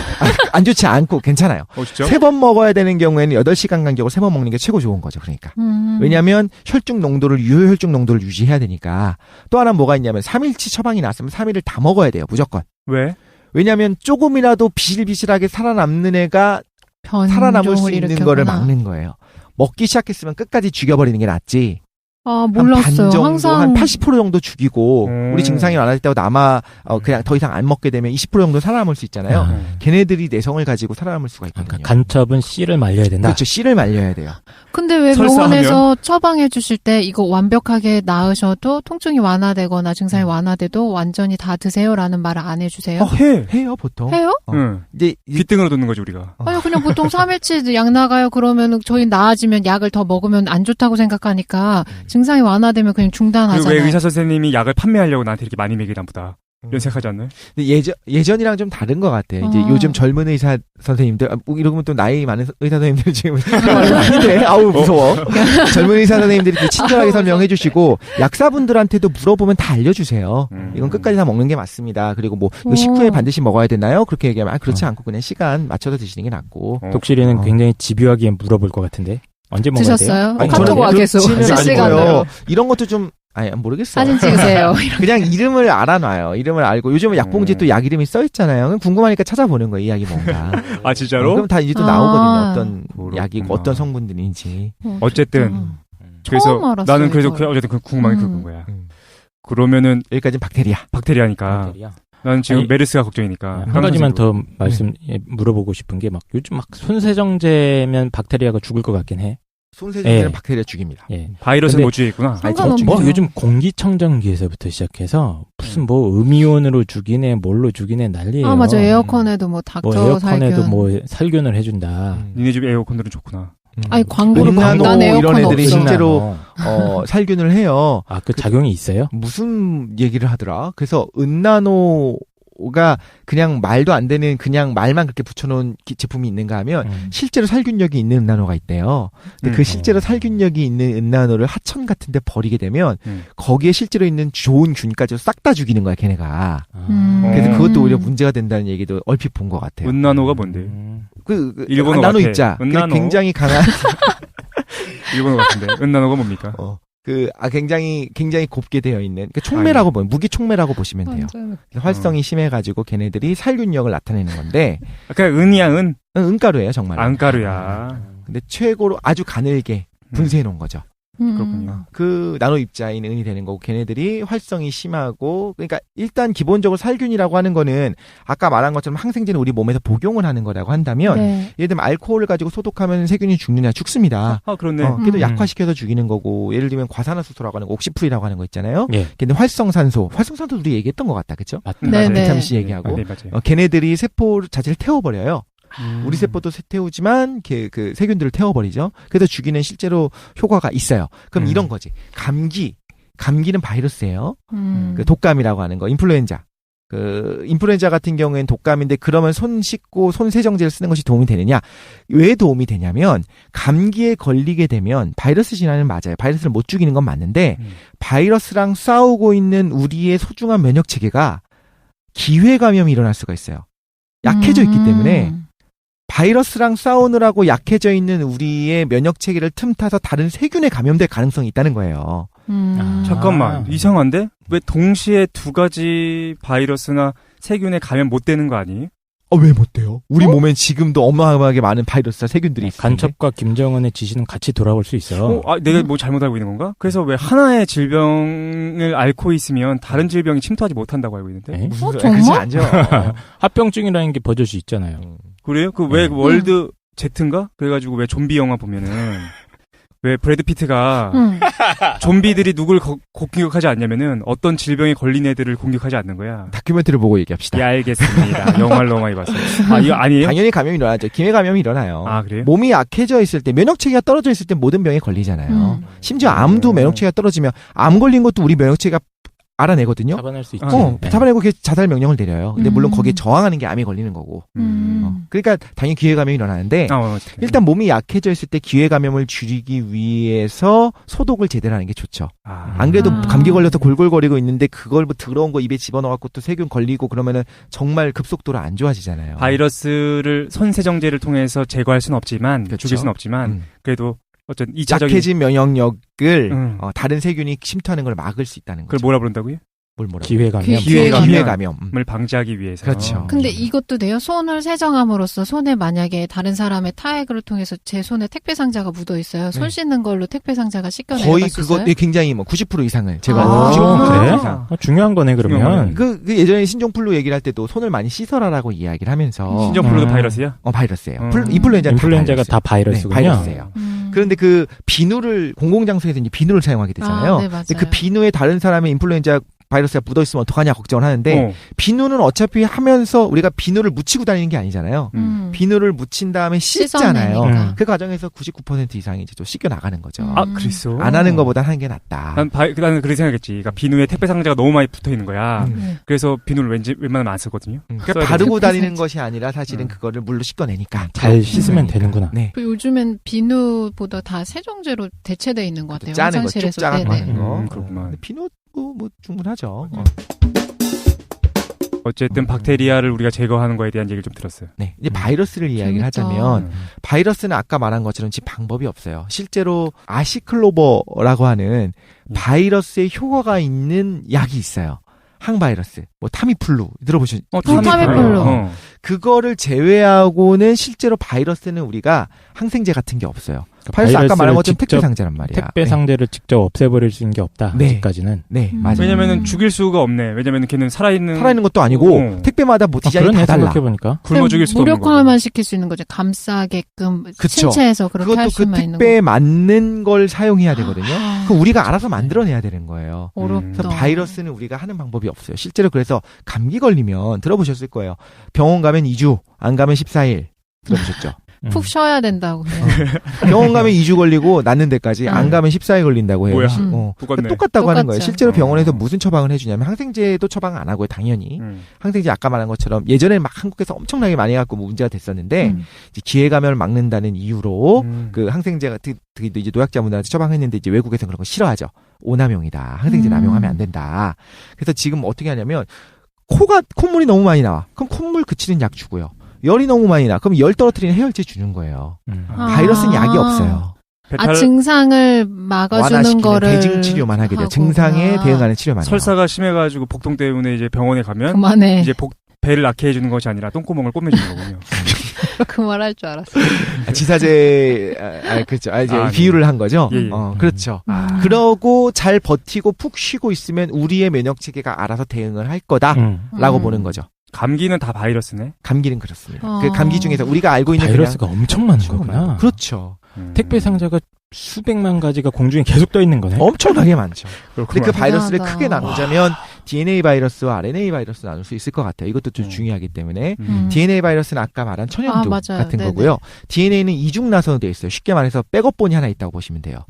안 좋지 않고 괜찮아요. 3번 먹어야 되는 경우에는 8시간 간격으로 3번 먹는 게 최고 좋은 거죠. 그러니까. 왜냐하면 유효 혈중 농도를 유지해야 되니까. 또 하나 뭐가 있냐면 3일치 처방이 나왔으면 3일을 다 먹어야 돼요. 무조건. 왜? 왜냐하면 조금이라도 비실비실하게 살아남는 애가 살아남을 수 있는 거를 막는 거예요. 먹기 시작했으면 끝까지 죽여버리는 게 낫지. 아, 몰랐어요. 반 정도, 항상 한 80% 정도 죽이고 우리 증상이 완화됐다고 남아 그냥 더 이상 안 먹게 되면 20% 정도 살아남을 수 있잖아요. 걔네들이 내성을 가지고 살아남을 수가 있거든요. 그러니까 간첩은 씨를 말려야 된다. 그렇죠. 씨를 말려야 돼요. 근데 왜 병원에서 처방해 주실 때 이거 완벽하게 나으셔도 통증이 완화되거나 증상이 완화돼도 완전히 다 드세요라는 말을 안 해주세요? 해요 보통. 해요? 이제 귓등으로 듣는 거지 우리가. 아니 그냥 보통 3일치 약 나가요. 그러면은 저희 나아지면 약을 더 먹으면 안 좋다고 생각하니까 증상이 완화되면 그냥 중단하잖아요. 왜 의사 선생님이 약을 판매하려고 나한테 이렇게 많이 먹이나 보다. 이런 생각하지 않나요? 근데 예전이랑 좀 다른 것 같아요. 이제 요즘 젊은 의사 선생님들, 이러면 또 나이 많은 의사 선생님들 지금 아닌데, 아우 무서워. 젊은 의사 선생님들이 친절하게 설명해 주시고 약사분들한테도 물어보면 다 알려주세요. 이건 끝까지 다 먹는 게 맞습니다. 그리고 뭐 이거 식후에 반드시 먹어야 되나요? 그렇게 얘기하면 그렇지 않고 그냥 시간 맞춰서 드시는 게 낫고. 독실이는 굉장히 집요하게 물어볼 것 같은데 언제 먹어야 드셨어요? 돼요? 카톡 와 계속 실시간으로. 이런 것도 좀 모르겠어요. 사진 찍으세요. 그냥 이름을 알아놔요. 이름을 알고 요즘은 약봉지에 또 약 이름이 써 있잖아요. 궁금하니까 찾아보는 거예요. 이 약이 뭔가. 아 진짜로? 그럼 다 이제 또 나오거든요. 어떤 약이고 어떤 성분들인지. 어쨌든 그래서 나는 그래서 어쨌든 궁금한 게 그건 거야. 그러면은 여기까지는 박테리아니까. 나는 지금 메르스가 걱정이니까. 한 가지만 더 물어보고 싶은 게 막 요즘 막 손세정제면 박테리아가 죽을 것 같긴 해. 손세정제는 박테리아 죽입니다. 바이러스는 못 죽이겠구나. 요즘 공기청정기에서부터 시작해서 무슨 뭐 음이온으로 죽이네, 뭘로 죽이네 난리예요. 아 맞아. 에어컨에도 뭐 닥터 에어컨에도 뭐 살균을 해준다. 니네 집 에어컨들은 좋구나. 아니 광고를 광단 에어컨 이런 애들이 없어. 실제로 살균을 해요. 아, 그 작용이 있어요? 무슨 얘기를 하더라. 그래서 은나노가 그냥 말도 안 되는 그냥 말만 그렇게 붙여놓은 제품이 있는가 하면 실제로 살균력이 있는 은나노가 있대요. 근데 그 실제로 살균력이 있는 은나노를 하천 같은데 버리게 되면 거기에 실제로 있는 좋은 균까지 싹 다 죽이는 거야 걔네가. 그래서 그것도 오히려 문제가 된다는 얘기도 얼핏 본 것 같아요. 은나노가 뭔데? 일본어 나노 입자. 은나노. 굉장히 강한. 일본어 같은데. 은나노가 뭡니까? 굉장히 곱게 되어 있는, 총매라고 보면, 무기 총매라고 보시면 돼요. 활성이 심해가지고 걔네들이 살균력을 나타내는 건데. 그냥 은이야, 은? 은가루예요, 정말. 안가루야. 근데 최고로 아주 가늘게 분쇄해 놓은 거죠. 그렇군요. 그 나노 입자인 은이 되는 거고 걔네들이 활성이 심하고 그러니까 일단 기본적으로 살균이라고 하는 거는 아까 말한 것처럼 항생제는 우리 몸에서 복용을 하는 거라고 한다면 예를 들면 알코올을 가지고 소독하면 세균이 죽느냐 죽습니다. 그렇네. 그래도 약화시켜서 죽이는 거고 예를 들면 과산화수소라고 하는 거 옥시프리라고 하는 거 있잖아요. 근데 활성산소 우리 얘기했던 것 같다, 그렇죠? 비타민 C 얘기하고 걔네들이 세포 자체를 태워버려요. 우리 세포도 태우지만 그 세균들을 태워버리죠. 그래서 죽이는 실제로 효과가 있어요. 그럼 이런 거지. 감기는 바이러스예요. 그 독감이라고 하는 거, 인플루엔자. 인플루엔자 같은 경우에는 독감인데 그러면 손 씻고 손 세정제를 쓰는 것이 도움이 되느냐? 왜 도움이 되냐면 감기에 걸리게 되면 바이러스 진화는 맞아요. 바이러스를 못 죽이는 건 맞는데 바이러스랑 싸우고 있는 우리의 소중한 면역 체계가 기회 감염이 일어날 수가 있어요. 약해져 있기 때문에 바이러스랑 싸우느라고 약해져 있는 우리의 면역 체계를 틈타서 다른 세균에 감염될 가능성이 있다는 거예요. 잠깐만, 이상한데? 왜 동시에 두 가지 바이러스나 세균에 감염 못 되는 거 아니에요? 왜 못 돼요? 우리 몸엔 지금도 어마어마하게 많은 바이러스와 세균들이 있어요. 간첩과 김정은의 지시는 같이 돌아올 수 있어요. 내가 뭐 잘못 알고 있는 건가? 그래서 왜 하나의 질병을 앓고 있으면 다른 질병이 침투하지 못한다고 알고 있는데? 무슨 그렇지 않죠. 합병증이라는 게 버젓이 있잖아요. 그래요? 왜 월드 Z인가? 그래가지고 왜 좀비 영화 보면은 왜 브래드 피트가 좀비들이 누굴 공격하지 않냐면은 어떤 질병에 걸린 애들을 공격하지 않는 거야. 다큐멘터리를 보고 얘기합시다. 예, 알겠습니다. 영화를 너무 많이 봤어요. 아, 이거 아니에요? 당연히 감염이 일어나죠. 기회 감염이 일어나요. 아, 그래요? 몸이 약해져 있을 때, 면역체계가 떨어져 있을 때 모든 병에 걸리잖아요. 심지어 암도 면역체계가 떨어지면 암 걸린 것도 우리 면역체계가 알아내거든요. 잡아낼 수 있죠. 네. 잡아내고 자살 명령을 내려요. 근데 물론 거기에 저항하는 게 암이 걸리는 거고. 그러니까 당연히 기회 감염이 일어나는데 일단 몸이 약해져 있을 때 기회 감염을 줄이기 위해서 소독을 제대로 하는 게 좋죠. 안 그래도 감기 걸려서 골골거리고 있는데 그걸 뭐 더러운 거 입에 집어넣어갖고 또 세균 걸리고 그러면은 정말 급속도로 안 좋아지잖아요. 바이러스를 손세정제를 통해서 제거할 수는 없지만 그렇죠? 죽일 수는 없지만 그래도 어쨌든 2차적인 약해진 면역력을 다른 세균이 침투하는 걸 막을 수 있다는 거죠. 그걸 뭐라 부른다고요? 기회 감염을 방지하기 위해서. 그렇죠. 근데 이것도 돼요? 손을 세정함으로써 손에 만약에 다른 사람의 타액을 통해서 제 손에 택배 상자가 묻어 있어요. 손 씻는 걸로 택배 상자가 씻겨 내려갈 수 있어요? 거의 그거 굉장히 뭐 90% 이상을 제가 90% 그래? 이상. 중요한 거네 그러면. 그 예전에 신종플루 얘기를 할 때도 손을 많이 씻어라라고 이야기를 하면서. 신종플루도 바이러스야? 바이러스예요. 인플루엔자가 다 바이러스군요. 네, 바이러스예요. 그런데 그 비누를 공공장소에서 이제 비누를 사용하게 되잖아요. 네, 맞아요. 근데 그 비누에 다른 사람의 인플루엔자 바이러스가 묻어있으면 어떡하냐 걱정을 하는데 비누는 어차피 하면서 우리가 비누를 묻히고 다니는 게 아니잖아요. 비누를 묻힌 다음에 씻잖아요. 그 과정에서 99% 이상이 이제 또 씻겨 나가는 거죠. 아, 그랬어? 안 하는 것보다 하는 게 낫다. 나는 그렇게 생각했지. 그러니까 비누에 택배 상자가 너무 많이 붙어 있는 거야. 그래서 비누를 웬만하면 안 쓰거든요. 그러니까 바르고 다니는 것이 아니라 사실은 그거를 물로 씻겨내니까. 잘 씻으면 되는구나. 네. 요즘엔 비누보다 다 세정제로 대체되어 있는 것 같아요. 짜는 거, 쭉 짜고 하는 거. 그렇구만. 비누 뭐 충분하죠. 어쨌든 박테리아를 우리가 제거하는 거에 대한 얘기를 좀 들었어요. 네. 이제 바이러스를 이야기를 하자면 바이러스는 아까 말한 것처럼 지금 방법이 없어요. 실제로 아시클로버라고 하는 바이러스의 효과가 있는 약이 있어요. 항바이러스, 뭐 타미플루 들어보셨죠? 타미플루. 그거를 제외하고는 실제로 바이러스는 우리가 항생제 같은 게 없어요. 바이러스 아까 말한 것처럼 택배 상자란 말이야. 택배 상자를 직접 없애버릴 수 있는 게 없다. 아직까지는. 네, 맞아요. 왜냐면은 죽일 수가 없네. 왜냐면은 걔는 살아있는 것도 아니고 택배마다 뭐 디자인이 다 달라. 생각해보니까. 굶어 죽일 수도 없는 거고. 무력화만 시킬 수 있는 거죠. 감싸게끔 신체에서 그렇게 할 수만 있는 거. 그것도 그 택배에 맞는 걸 사용해야 되거든요. 그럼 우리가 알아서 만들어내야 되는 거예요. 어렵다. 그래서 바이러스는 우리가 하는 방법이 없어요. 실제로 그래서 감기 걸리면 들어보셨을 거예요. 병원 가면 2주, 안 가면 14일. 들어보셨죠? 푹 쉬어야 된다고. 병원 가면 2주 걸리고 낫는 데까지 안 가면 14일 걸린다고 해요. 뭐야? 똑같다고 하는 거예요. 실제로 병원에서 무슨 처방을 해주냐면 항생제도 처방 안 하고요. 당연히. 항생제 아까 말한 것처럼 예전에 막 한국에서 엄청나게 많이 갖고 문제가 됐었는데 이제 기회감염을 막는다는 이유로 그 항생제 같은 이제 노약자분들한테 처방했는데 이제 외국에서는 그런 거 싫어하죠. 오남용이다. 항생제 남용하면 안 된다. 그래서 지금 어떻게 하냐면 콧물이 너무 많이 나와. 그럼 콧물 그치는 약 주고요. 열이 너무 많이 나. 그럼 열 떨어뜨리는 해열제 주는 거예요. 바이러스는 약이 없어요. 증상을 막아주는 거를 대증 치료만 하게 돼요. 증상에 대응하는 치료만. 설사가 심해가지고 복통 때문에 이제 병원에 가면 그만해. 이제 배를 낳게 해주는 것이 아니라 똥구멍을 꿰매주는 거군요. 그 말 할 줄 알았어요. 지사제, 그렇죠. 이제 비유를 한 거죠. 예. 그렇죠. 그러고 잘 버티고 푹 쉬고 있으면 우리의 면역 체계가 알아서 대응을 할 거다라고 보는 거죠. 감기는 다 바이러스네? 감기는 그렇습니다. 그 감기 중에서 우리가 알고 있는 바이러스가 엄청 많은 거구나. 그렇죠. 택배 상자가 수백만 가지가 공중에 계속 떠 있는 거네. 엄청나게 많죠. 근데 그 바이러스를 대단하다. 크게 나누자면 DNA 바이러스와 RNA 바이러스 나눌 수 있을 것 같아요. 이것도 좀 중요하기 때문에 DNA 바이러스는 아까 말한 천연두 같은 네네. 거고요. DNA는 이중나선으로 되어 있어요. 쉽게 말해서 백업본이 하나 있다고 보시면 돼요.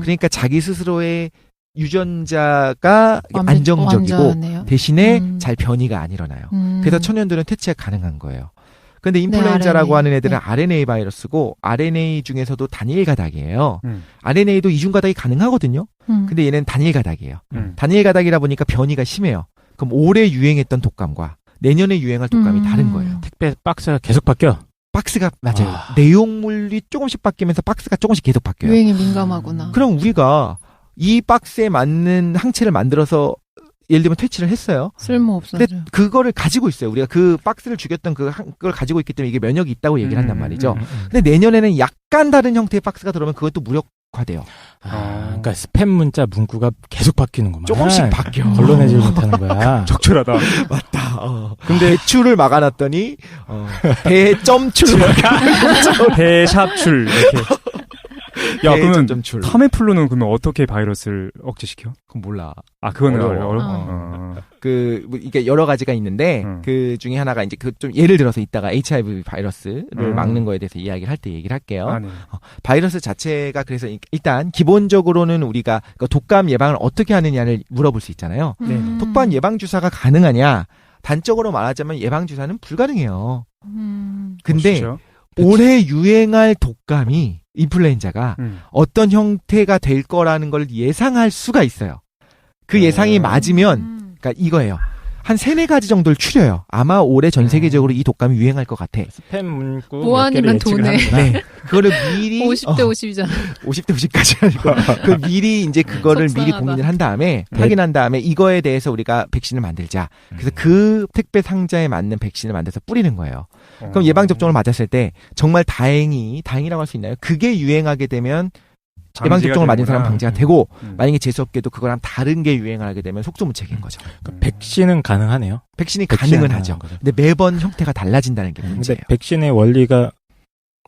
그러니까 자기 스스로의 유전자가 안정적이고 완전하네요. 대신에 잘 변이가 안 일어나요. 그래서 천연두는 퇴치가 가능한 거예요. 근데 인플루엔자라고 하는 애들은 RNA 바이러스고 RNA 중에서도 단일 가닥이에요. RNA도 이중 가닥이 가능하거든요. 근데 얘는 단일 가닥이에요. 단일 가닥이라 보니까 변이가 심해요. 그럼 올해 유행했던 독감과 내년에 유행할 독감이 다른 거예요. 택배 박스가 계속 바뀌어. 박스가 맞아요. 내용물이 조금씩 바뀌면서 박스가 조금씩 계속 바뀌어요. 유행에 민감하구나. 그럼 우리가 이 박스에 맞는 항체를 만들어서 예를 들면 퇴치를 했어요. 쓸모없어져. 근데 그거를 가지고 있어요. 우리가 그 박스를 죽였던 그걸 가지고 있기 때문에 이게 면역이 있다고 얘기를 한단 말이죠. 근데 내년에는 약간 다른 형태의 박스가 들어오면 그것도 무력화돼요. 그러니까 스팸 문자 문구가 계속 바뀌는구만. 조금씩 바뀌어. 걸러내질 못하는 거야. 적절하다. 맞다. 근데 배출을 막아놨더니 배점출 배샵출 이렇게. 야, 그러면 타메플루는 그러면 어떻게 바이러스를 억제시켜? 그건 몰라. 아, 그거는 어려워. 이게 여러 가지가 있는데, 그 중에 하나가 이제 좀 예를 들어서 이따가 HIV 바이러스를 막는 거에 대해서 이야기를 할 때 얘기를 할게요. 네. 바이러스 자체가 그래서 일단 기본적으로는 우리가 독감 예방을 어떻게 하느냐를 물어볼 수 있잖아요. 독감 예방주사가 가능하냐? 단적으로 말하자면 예방주사는 불가능해요. 근데 올해 유행할 독감이 인플루엔자가 어떤 형태가 될 거라는 걸 예상할 수가 있어요. 그 예상이 맞으면 그러니까 이거예요. 한 3-4가지 정도를 추려요. 아마 올해 전 세계적으로 이 독감이 유행할 것 같아. 스팸 문구 뭐 아니면 돈에. 네. 그거를 미리 50대 50이잖아. 50대 50까지 아니고 그 미리 이제 그거를 미리 고민을 한 다음에 확인한 다음에 이거에 대해서 우리가 백신을 만들자. 그래서 그 택배 상자에 맞는 백신을 만들어서 뿌리는 거예요. 그럼 예방 접종을 맞았을 때 정말 다행이라고 할 수 있나요? 그게 유행하게 되면 예방 접종을 맞은 사람 방지가 되고 만약에 재수없게도 그거랑 다른 게 유행을 하게 되면 속수무책인 거죠. 그러니까 백신은 가능하네요. 백신이 가능은 하죠. 근데 매번 형태가 달라진다는 게 문제예요. 근데 백신의 원리가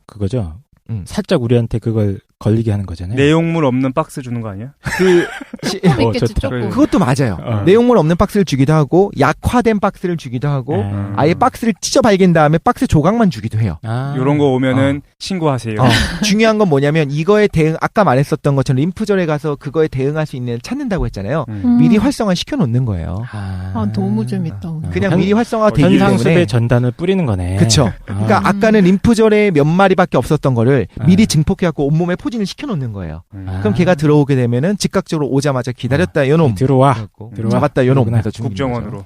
그거죠. 살짝 우리한테 그걸 걸리게 하는 거잖아요. 내용물 없는 박스 주는 거 아니야? 그것도 맞아요. 내용물 없는 박스를 주기도 하고 약화된 박스를 주기도 하고 아예 박스를 찢어 발긴 다음에 박스 조각만 주기도 해요. 이런 거 오면은 신고하세요. 중요한 건 뭐냐면 이거에 대응 아까 말했었던 것처럼 림프절에 가서 그거에 대응할 수 있는 찾는다고 했잖아요. 미리 활성화 시켜놓는 거예요. 너무 재밌다. 그냥 미리 활성화 되기 때문에 현상수배 전단을 뿌리는 거네. 그렇죠. 그러니까 아까는 림프절에 몇 마리밖에 없었던 거를 미리 증폭해갖고 온몸에 포진을 시켜놓는 거예요. 그럼 걔가 들어오게 되면은 즉각적으로 오자마자 기다렸다 요놈 들어와 잡았다 요놈 해서 국정원으로.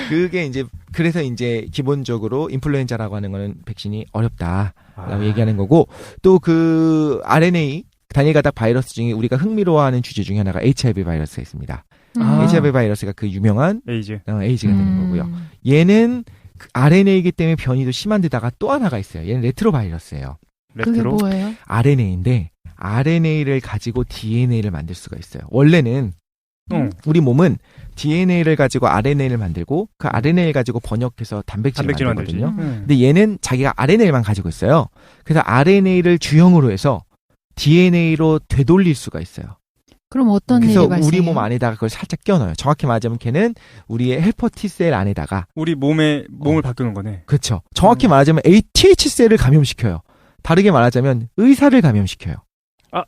그게 이제 그래서 이제 기본적으로 인플루엔자라고 하는 거는 백신이 어렵다라고 얘기하는 거고 또 그 RNA 단일가닥 바이러스 중에 우리가 흥미로워하는 주제 중에 하나가 HIV 바이러스가 있습니다. HIV 바이러스가 그 유명한 에이즈가 되는 거고요. 얘는 그 RNA이기 때문에 변이도 심한 데다가 또 하나가 있어요. 얘는 레트로 바이러스예요. 그게 뭐예요? RNA인데 RNA를 가지고 DNA를 만들 수가 있어요. 원래는 우리 몸은 DNA를 가지고 RNA를 만들고 그 RNA를 가지고 번역해서 단백질을 만들거든요. 근데 얘는 자기가 RNA만 가지고 있어요. 그래서 RNA를 주형으로 해서 DNA로 되돌릴 수가 있어요. 그럼 어떤 일이 발생해요? 그래서 우리 몸 안에다가 그걸 살짝 껴넣어요. 정확히 말하자면 걔는 우리의 헬퍼 T셀 안에다가 우리 몸을 바꾸는 거네. 그렇죠. 정확히 말하자면 TH셀을 감염시켜요. 다르게 말하자면 의사를 감염시켜요.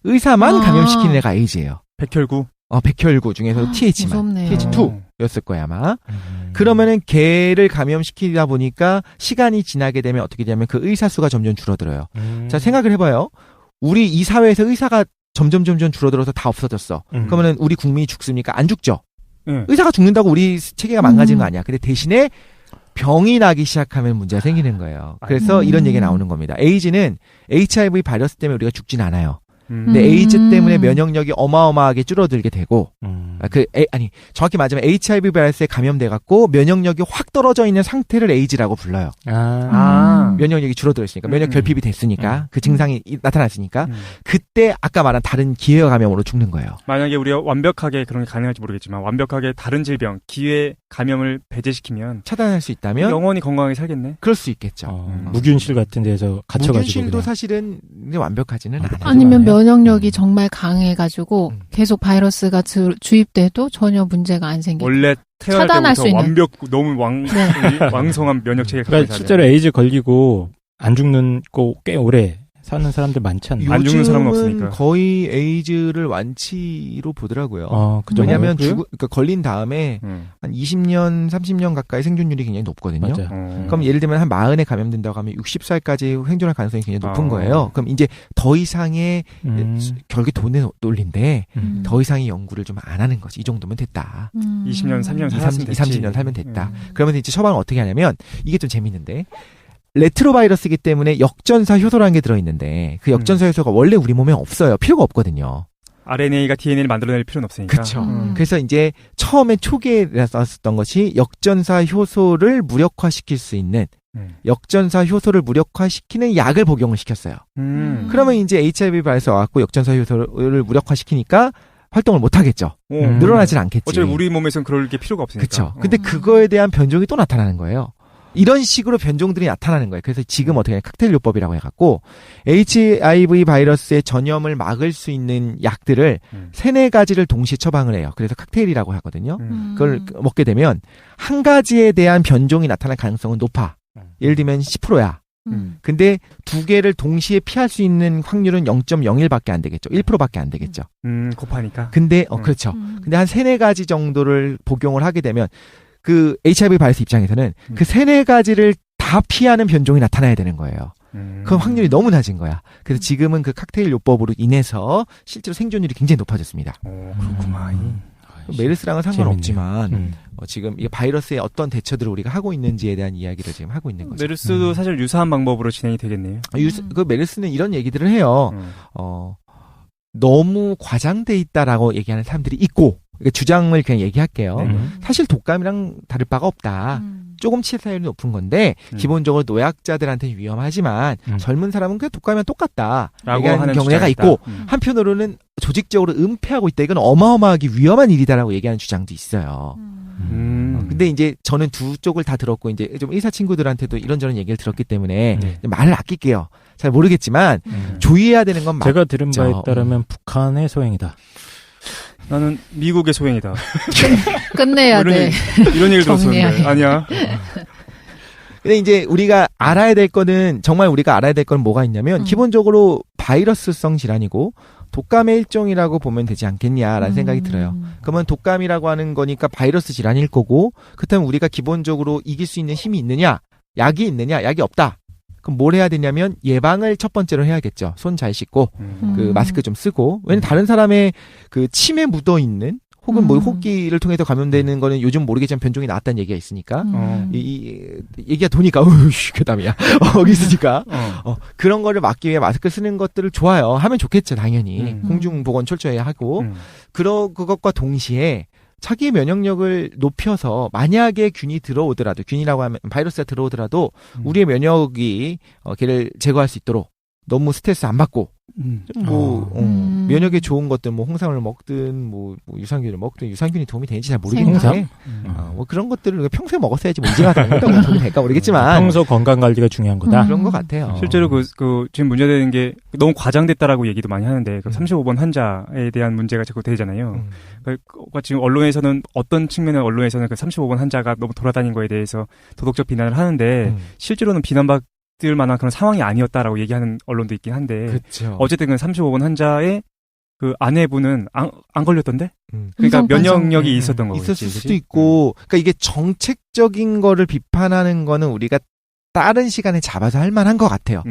의사만 감염시키는 애가 에이즈예요. 백혈구? 백혈구 중에서 TH만. 무섭네요. TH2였을 거야, 아마. 그러면은 걔를 감염시키다 보니까 시간이 지나게 되면 어떻게 되냐면 그 의사 수가 점점 줄어들어요. 자, 생각을 해봐요. 우리 이 사회에서 의사가 점점 줄어들어서 다 없어졌어. 그러면은 우리 국민이 죽습니까? 안 죽죠? 의사가 죽는다고 우리 체계가 망가지는 거 아니야. 근데 대신에 병이 나기 시작하면 문제가 생기는 거예요. 그래서 이런 얘기가 나오는 겁니다. 에이즈는 HIV 바이러스 때문에 우리가 죽진 않아요. 근데 에이즈 때문에 면역력이 어마어마하게 줄어들게 되고, 정확히 말하자면 HIV 바이러스에 감염돼갖고 면역력이 확 떨어져 있는 상태를 에이즈라고 불러요. 면역력이 줄어들어 있으니까, 면역 결핍이 됐으니까, 그 증상이 나타났으니까, 그때 아까 말한 다른 기회 감염으로 죽는 거예요. 만약에 우리가 완벽하게 그런 게 가능할지 모르겠지만, 완벽하게 다른 질병, 기회 감염을 배제시키면, 차단할 수 있다면, 영원히 건강하게 살겠네? 그럴 수 있겠죠. 무균실 같은 데서 갇혀가지고. 무균실도 그냥. 사실은 완벽하지는 않아요. 아니면 면역력이 정말 강해가지고 계속 바이러스가 주입돼도 전혀 문제가 안 생기고 원래 태어날 때부터 너무 왕성한 면역 체계가 그러니까 실제로 에이즈 걸리고 안 죽는 거 꽤 오래 사는 사람들 많지 않나요? 안 죽는 사람은 없으니까. 거의 에이즈를 완치로 보더라고요. 왜냐하면 그러니까 걸린 다음에 한 20년, 30년 가까이 생존율이 굉장히 높거든요. 그럼 예를 들면 한 40에 감염된다고 하면 60살까지 생존할 가능성이 굉장히 높은 거예요. 그럼 이제 더 이상의 결국 돈의 논리인데 더 이상의 연구를 좀 안 하는 거지. 이 정도면 됐다. 20년, 30년 살았으면 됐지. 30년 살면 됐다. 그러면 이제 처방을 어떻게 하냐면 이게 좀 재밌는데 레트로바이러스이기 때문에 역전사 효소라는 게 들어있는데 그 역전사 효소가 원래 우리 몸에 없어요. 필요가 없거든요. RNA가 DNA를 만들어낼 필요는 없으니까. 그렇죠. 그래서 이제 처음에 초기에 썼던 것이 역전사 효소를 무력화시킬 수 있는 역전사 효소를 무력화시키는 약을 복용을 시켰어요. 그러면 이제 HIV 바이러스가 왔고 역전사 효소를 무력화시키니까 활동을 못 하겠죠. 늘어나질 않겠지. 어차피 우리 몸에서는 그럴 게 필요가 없으니까. 그렇죠. 근데 그거에 대한 변종이 또 나타나는 거예요. 이런 식으로 변종들이 나타나는 거예요. 그래서 지금 어떻게 칵테일 요법이라고 해갖고 HIV 바이러스의 전염을 막을 수 있는 약들을 3-4가지를 동시에 처방을 해요. 그래서 칵테일이라고 하거든요. 그걸 먹게 되면 한 가지에 대한 변종이 나타날 가능성은 높아. 예를 들면 10%야. 근데 2개를 동시에 피할 수 있는 확률은 0.01밖에 안 되겠죠. 1%밖에 안 되겠죠. 곱하니까. 근데 그렇죠. 근데 한 3-4가지 정도를 복용을 하게 되면 그 HIV 바이러스 입장에서는 그 3-4가지를 다 피하는 변종이 나타나야 되는 거예요. 그 확률이 너무 낮은 거야. 그래서 지금은 그 칵테일 요법으로 인해서 실제로 생존율이 굉장히 높아졌습니다. 그렇구만. 메르스랑은 상관없지만 지금 이 바이러스의 어떤 대처들을 우리가 하고 있는지에 대한 이야기를 지금 하고 있는 거죠. 메르스도 사실 유사한 방법으로 진행이 되겠네요. 그 메르스는 이런 얘기들을 해요. 너무 과장돼 있다라고 얘기하는 사람들이 있고, 주장을 그냥 얘기할게요. 사실 독감이랑 다를 바가 없다. 조금 치사율이 높은 건데 기본적으로 노약자들한테 위험하지만 젊은 사람은 그냥 독감이랑 똑같다 라고 하는 경우가 있고 한편으로는 조직적으로 은폐하고 있다. 이건 어마어마하게 위험한 일이다라고 얘기하는 주장도 있어요. 근데 이제 저는 두 쪽을 다 들었고 이제 좀 의사 친구들한테도 이런저런 얘기를 들었기 때문에 말을 아낄게요. 잘 모르겠지만 조의해야 되는 건 맞죠. 제가 들은 바에 따르면 북한의 소행이다. 나는 미국의 소행이다. 끝내야 돼. 이런 얘기를 들었었는데. 아니야. 근데 이제 우리가 알아야 될 거는, 정말 우리가 알아야 될 건 뭐가 있냐면, 기본적으로 바이러스성 질환이고, 독감의 일종이라고 보면 되지 않겠냐라는 생각이 들어요. 그러면 독감이라고 하는 거니까 바이러스 질환일 거고, 그렇다면 우리가 기본적으로 이길 수 있는 힘이 있느냐, 약이 있느냐, 약이 없다. 그럼 뭘 해야 되냐면 예방을 첫 번째로 해야겠죠. 손 잘 씻고 그 마스크 좀 쓰고. 왜냐면 다른 사람의 그 침에 묻어 있는 혹은 뭐 호흡기를 통해서 감염되는 거는 요즘 모르겠지만 변종이 나왔다는 얘기가 있으니까 이 얘기가 도니까 그다음이야. 거기 있으니까 그런 거를 막기 위해 마스크 쓰는 것들을 좋아요. 하면 좋겠죠, 당연히. 공중보건 철저히 하고 그것과 동시에 자기의 면역력을 높여서 만약에 균이 들어오더라도, 균이라고 하면 바이러스가 들어오더라도 우리의 면역이 걔를 제거할 수 있도록 너무 스트레스 안 받고 면역에 좋은 것들 뭐 홍삼을 먹든 뭐 유산균을 먹든, 유산균이 도움이 되는지 잘 모르겠는데 뭐 그런 것들을 평소에 먹었어야지 문제가 된다고 도움이 될까 모르겠지만 평소 건강 관리가 중요한 거다. 그런 것 같아요. 실제로 그 지금 문제되는 게 너무 과장됐다라고 얘기도 많이 하는데 그 35번 환자에 대한 문제가 자꾸 되잖아요. 그러니까 지금 언론에서는 어떤 측면의 언론에서는 그 35번 환자가 너무 돌아다닌 거에 대해서 도덕적 비난을 하는데 실제로는 비난받을 만한 그런 상황이 아니었다라고 얘기하는 언론도 있긴 한데 그쵸. 어쨌든 그 35번 환자의 그 아내분은 안 걸렸던데? 그러니까 면역력이 있었던 거겠지. 있었을 수도 있고, 그러니까 이게 정책적인 거를 비판하는 거는 우리가 다른 시간에 잡아서 할 만한 것 같아요.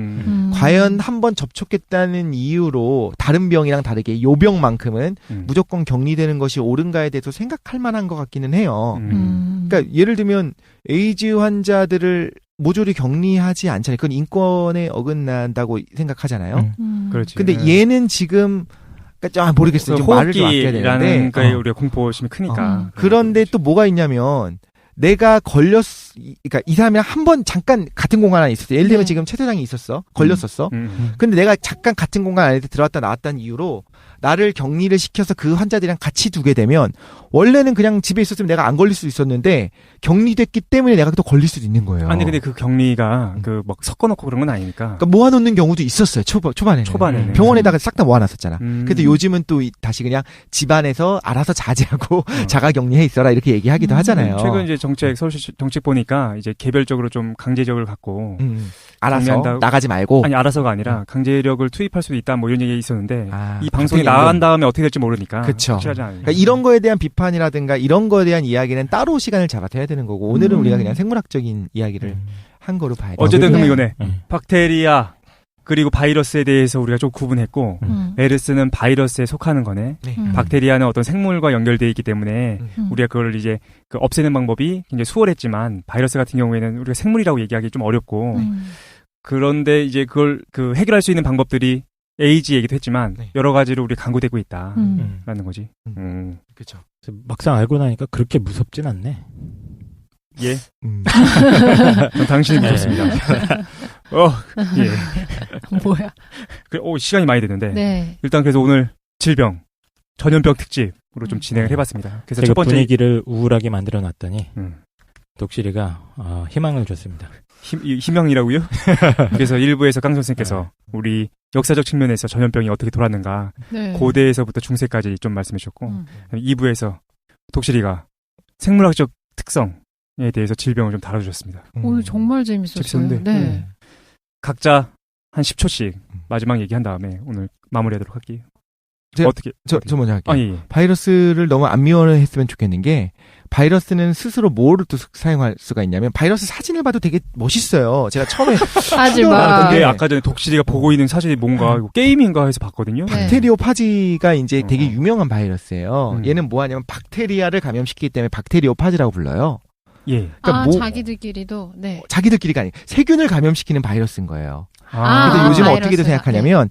과연 한번 접촉했다는 이유로 다른 병이랑 다르게 요 병만큼은 무조건 격리되는 것이 옳은가에 대해서 생각할 만한 것 같기는 해요. 그러니까 예를 들면 에이즈 환자들을 모조리 격리하지 않잖아요. 그건 인권에 어긋난다고 생각하잖아요. 그렇지. 근데 얘는 지금 모르겠어요. 좀 말을 좀 아껴야 되는데 거에 우리가 공포심이 크니까. 그런데 또 뭐가 있냐면 내가 그러니까 이 사람이랑 한 번 잠깐 같은 공간 안에 있었어. 예를 들면 지금 최 사장이 있었어. 걸렸었어. 근데 내가 잠깐 같은 공간 안에 들어왔다 나왔다는 이유로 나를 격리를 시켜서 그 환자들이랑 같이 두게 되면 원래는 그냥 집에 있었으면 내가 안 걸릴 수 있었는데 격리됐기 때문에 내가 또 걸릴 수도 있는 거예요. 아니 근데 그 격리가 그 막 섞어놓고 그런 건 아니니까. 그러니까 모아놓는 경우도 있었어요. 초반에는. 병원에다가 싹 다 모아놨었잖아. 근데 요즘은 또 다시 그냥 집안에서 알아서 자제하고 자가격리해 있어라 이렇게 얘기하기도 하잖아요. 최근 이제 서울시 정책 보니까 이제 개별적으로 좀 강제력을 갖고 알아서 나가지 말고. 아니 알아서가 아니라 강제력을 투입할 수도 있다 뭐 이런 얘기가 있었는데 이 방송이 나간 다음에 어떻게 될지 모르니까. 그렇죠. 그러니까 이런 거에 대한 비판이라든가 이런 거에 대한 이야기는 따로 시간을 잡아서 해야 되는 거고 오늘은 우리가 그냥 생물학적인 이야기를 한 거로 봐야 돼요. 어쨌든 그럼 이거네. 박테리아 그리고 바이러스에 대해서 우리가 좀 구분했고 메르스는 바이러스에 속하는 거네. 박테리아는 어떤 생물과 연결되어 있기 때문에 우리가 그걸 이제 그 없애는 방법이 굉장히 수월했지만 바이러스 같은 경우에는 우리가 생물이라고 얘기하기 좀 어렵고 그런데 이제 그걸 그 해결할 수 있는 방법들이 에이즈 얘기도 했지만 여러 가지로 우리 강구되고 있다라는 거지. 그렇죠. 막상 알고 나니까 그렇게 무섭진 않네. 예. 전 당신이 무섭습니다. 예. 뭐야? 시간이 많이 됐는데. 네. 일단 그래서 오늘 질병, 전염병 특집으로 좀 진행을 해봤습니다. 그래서 첫 번째 분위기를 우울하게 만들어 놨더니 독실이가 희망을 줬습니다. 희망이라고요? 그래서 1부에서 깡 선생님께서 우리 역사적 측면에서 전염병이 어떻게 돌았는가 네. 고대에서부터 중세까지 좀 말씀해 주셨고 2부에서 독실이가 생물학적 특성에 대해서 질병을 좀 다뤄주셨습니다. 오늘 정말 재밌었어요. 네. 각자 한 10초씩 마지막 얘기한 다음에 오늘 마무리하도록 할게요. 어떻게? 저 먼저 할게요. 예. 바이러스를 너무 안 미워했으면 좋겠는 게 바이러스는 스스로 뭐를 또 사용할 수가 있냐면 바이러스 사진을 봐도 되게 멋있어요. 제가 처음에 하지마. 근데 아까 전에 독실이가 보고 있는 사진이 뭔가 게임인가 해서 봤거든요. 박테리오파지가 이제 되게 유명한 바이러스예요. 얘는 뭐 하냐면 박테리아를 감염시키기 때문에 박테리오파지라고 불러요. 예. 그러니까 자기들끼리도 네. 자기들끼리가 아니고 세균을 감염시키는 바이러스인 거예요. 그래서 요즘 어떻게들 생각하냐면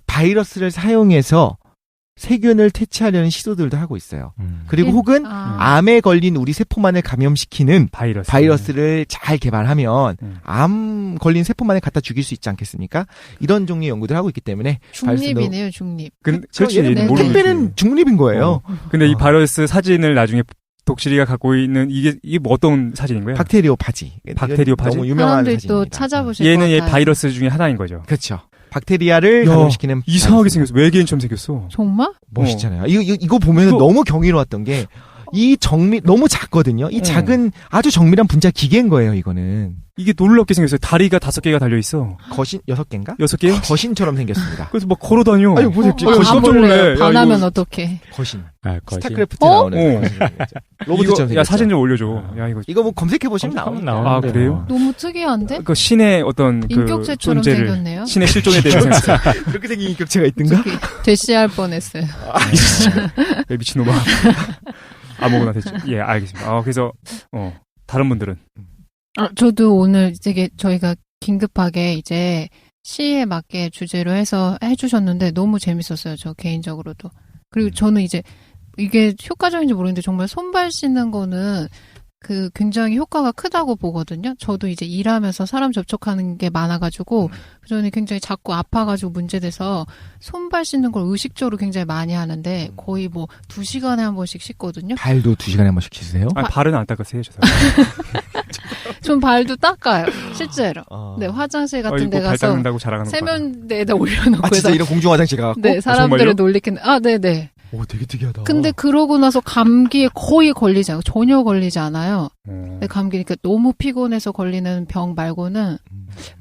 바이러스를 사용해서 세균을 퇴치하려는 시도들도 하고 있어요. 그리고 혹은 암에 걸린 우리 세포만을 감염시키는 바이러스를 잘 개발하면 암 걸린 세포만을 갖다 죽일 수 있지 않겠습니까? 이런 종류의 연구들을 하고 있기 때문에 중립이네요, 중립. 그렇지. 택배는 중립인 거예요. 근데 이 바이러스 사진을 나중에 독실이가 갖고 있는 이게 뭐 어떤 사진인 거예요? 박테리오파지. 너무 유명한 사진입니다. 또 찾아보실 얘는 얘 바이러스 중에 하나인 거죠. 그렇죠. 박테리아를 감염시키는 이상하게 생겼어. 외계인처럼 생겼어. 정말? 멋있잖아요. 이거 보면 너무 경이로웠던 게 이 너무 작거든요. 이 작은 아주 정밀한 분자 기계인 거예요. 이거는 이게 놀랍게 생겼어요. 다리가 5개가 달려 있어. 거신 6개인가? 6개요? 거신처럼 생겼습니다. 그래서 막 걸어다녀. 아니 뭐 깜짝 놀래. 반하면 어떡해? 거신. 거신. 스타크래프트 나오는 로봇처럼 생겼어. 야 사진 좀 올려줘. 야 이거 뭐 검색해 보시면 나와. 아 그래요? 너무 특이한데? 그 신의 어떤 인격체처럼 생겼네요. 신의 실존에 대해서 생겼어요. 그렇게 생긴 인격체가 있던가? 대시할 뻔했어요. 미친놈아. 아무거나 됐죠. 예, 알겠습니다. 그래서 다른 분들은 저도 오늘 되게 저희가 긴급하게 이제 시에 맞게 주제로 해서 해주셨는데 너무 재밌었어요. 저 개인적으로도. 그리고 저는 이제 이게 효과적인지 모르겠는데 정말 손발 씻는 거는 굉장히 효과가 크다고 보거든요. 저도 이제 일하면서 사람 접촉하는 게 많아가지고 저는 굉장히 자꾸 아파가지고 문제돼서 손발 씻는 걸 의식적으로 굉장히 많이 하는데 거의 뭐 2시간에 한 번씩 씻거든요. 발도 2시간에 한 번씩 씻으세요? 발은 안 닦으세요, 저 사람. 전 발도 닦아요, 실제로. 네, 화장실 같은 데 가서 세면대에다 올려놓고. 진짜 이런 공중 화장실 가갖고? 네, 사람들을 놀리겠네. 네네. 오, 되게 특이하다. 근데 그러고 나서 감기에 거의 걸리지 않아요. 전혀 걸리지 않아요. 근데 감기니까 너무 피곤해서 걸리는 병 말고는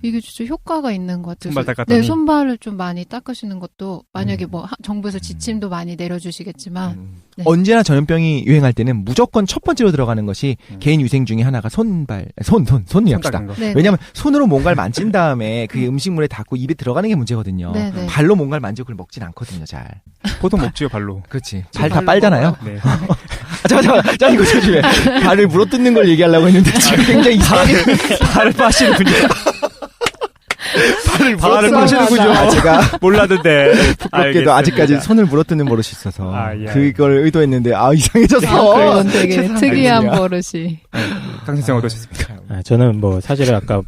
이게 진짜 효과가 있는 것 같아요. 손발 닦았더니. 네, 손발을 좀 많이 닦으시는 것도 만약에 뭐 정부에서 지침도 많이 내려주시겠지만 네. 언제나 전염병이 유행할 때는 무조건 첫 번째로 들어가는 것이 개인 위생 중에 하나가 손이랍시다. 왜냐하면 손으로 뭔가를 만진 다음에 그게 음식물에 닿고 입에 들어가는 게 문제거든요. 네네. 발로 뭔가를 만지고 그걸 먹진 않거든요, 잘. 보통 먹지요, 발로. 그렇지. 발 다 빨잖아요. 네. 잠깐만. 이거 조심해. 발을 물어뜯는 걸 얘기하려고 했는데 지금 굉장히 이상하게 발을 빠시는 분이야. 발을 빠시는군요. 제가 몰랐는데. 부끄럽게도 아직까지 손을 물어뜯는 버릇이 있어서 그걸 의도했는데 이상해졌어. 그건 되게 특이한 버릇이. 강先生 어떠셨습니까? 저는 뭐 사실 아까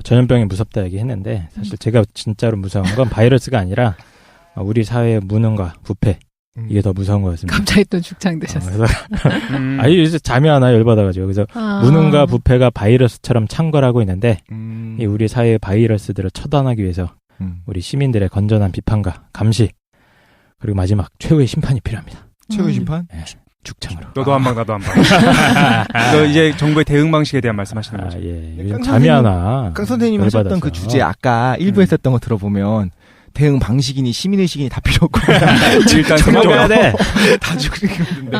전염병이 무섭다 얘기했는데 사실 제가 진짜로 무서운 건 바이러스가 아니라 우리 사회의 무능과 부패. 이게 더 무서운 거였습니다. 갑자기 또 죽창되셨어요. 이제 잠이 안 와요, 열받아가지고. 그래서 무능과 부패가 바이러스처럼 창궐하고 있는데 이 우리 사회의 바이러스들을 처단하기 위해서 우리 시민들의 건전한 비판과 감시 그리고 마지막 최후의 심판이 필요합니다. 최후의 심판? 네, 죽창으로. 너도 한 방, 나도 한 방. 너 이제 정부의 대응 방식에 대한 말씀하시는 거죠? 예. 요즘 잠이 안 와. 강 선생님이 하셨던 그 주제 아까 1부 했었던 거 들어보면 대응 방식이니 시민의식이니 다 필요 없고 일단 생각해야 돼. 다 죽는 게 없는데.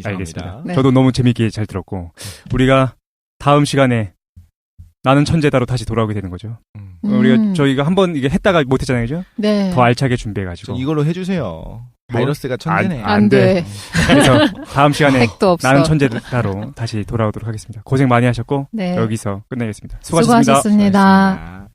알겠습니다. 네. 저도 너무 재밌게 잘 들었고 우리가 다음 시간에 나는 천재다로 다시 돌아오게 되는 거죠. 저희가 한번 이게 했다가 못했잖아요, 그죠? 네. 더 알차게 준비해가지고 이걸로 해주세요. 바이러스가 천재네. 안 돼. 그래서 다음 시간에 핵도 없어. 나는 천재다로 다시 돌아오도록 하겠습니다. 고생 많이 하셨고 네. 여기서 끝내겠습니다. 수고하셨습니다. 수고하셨습니다.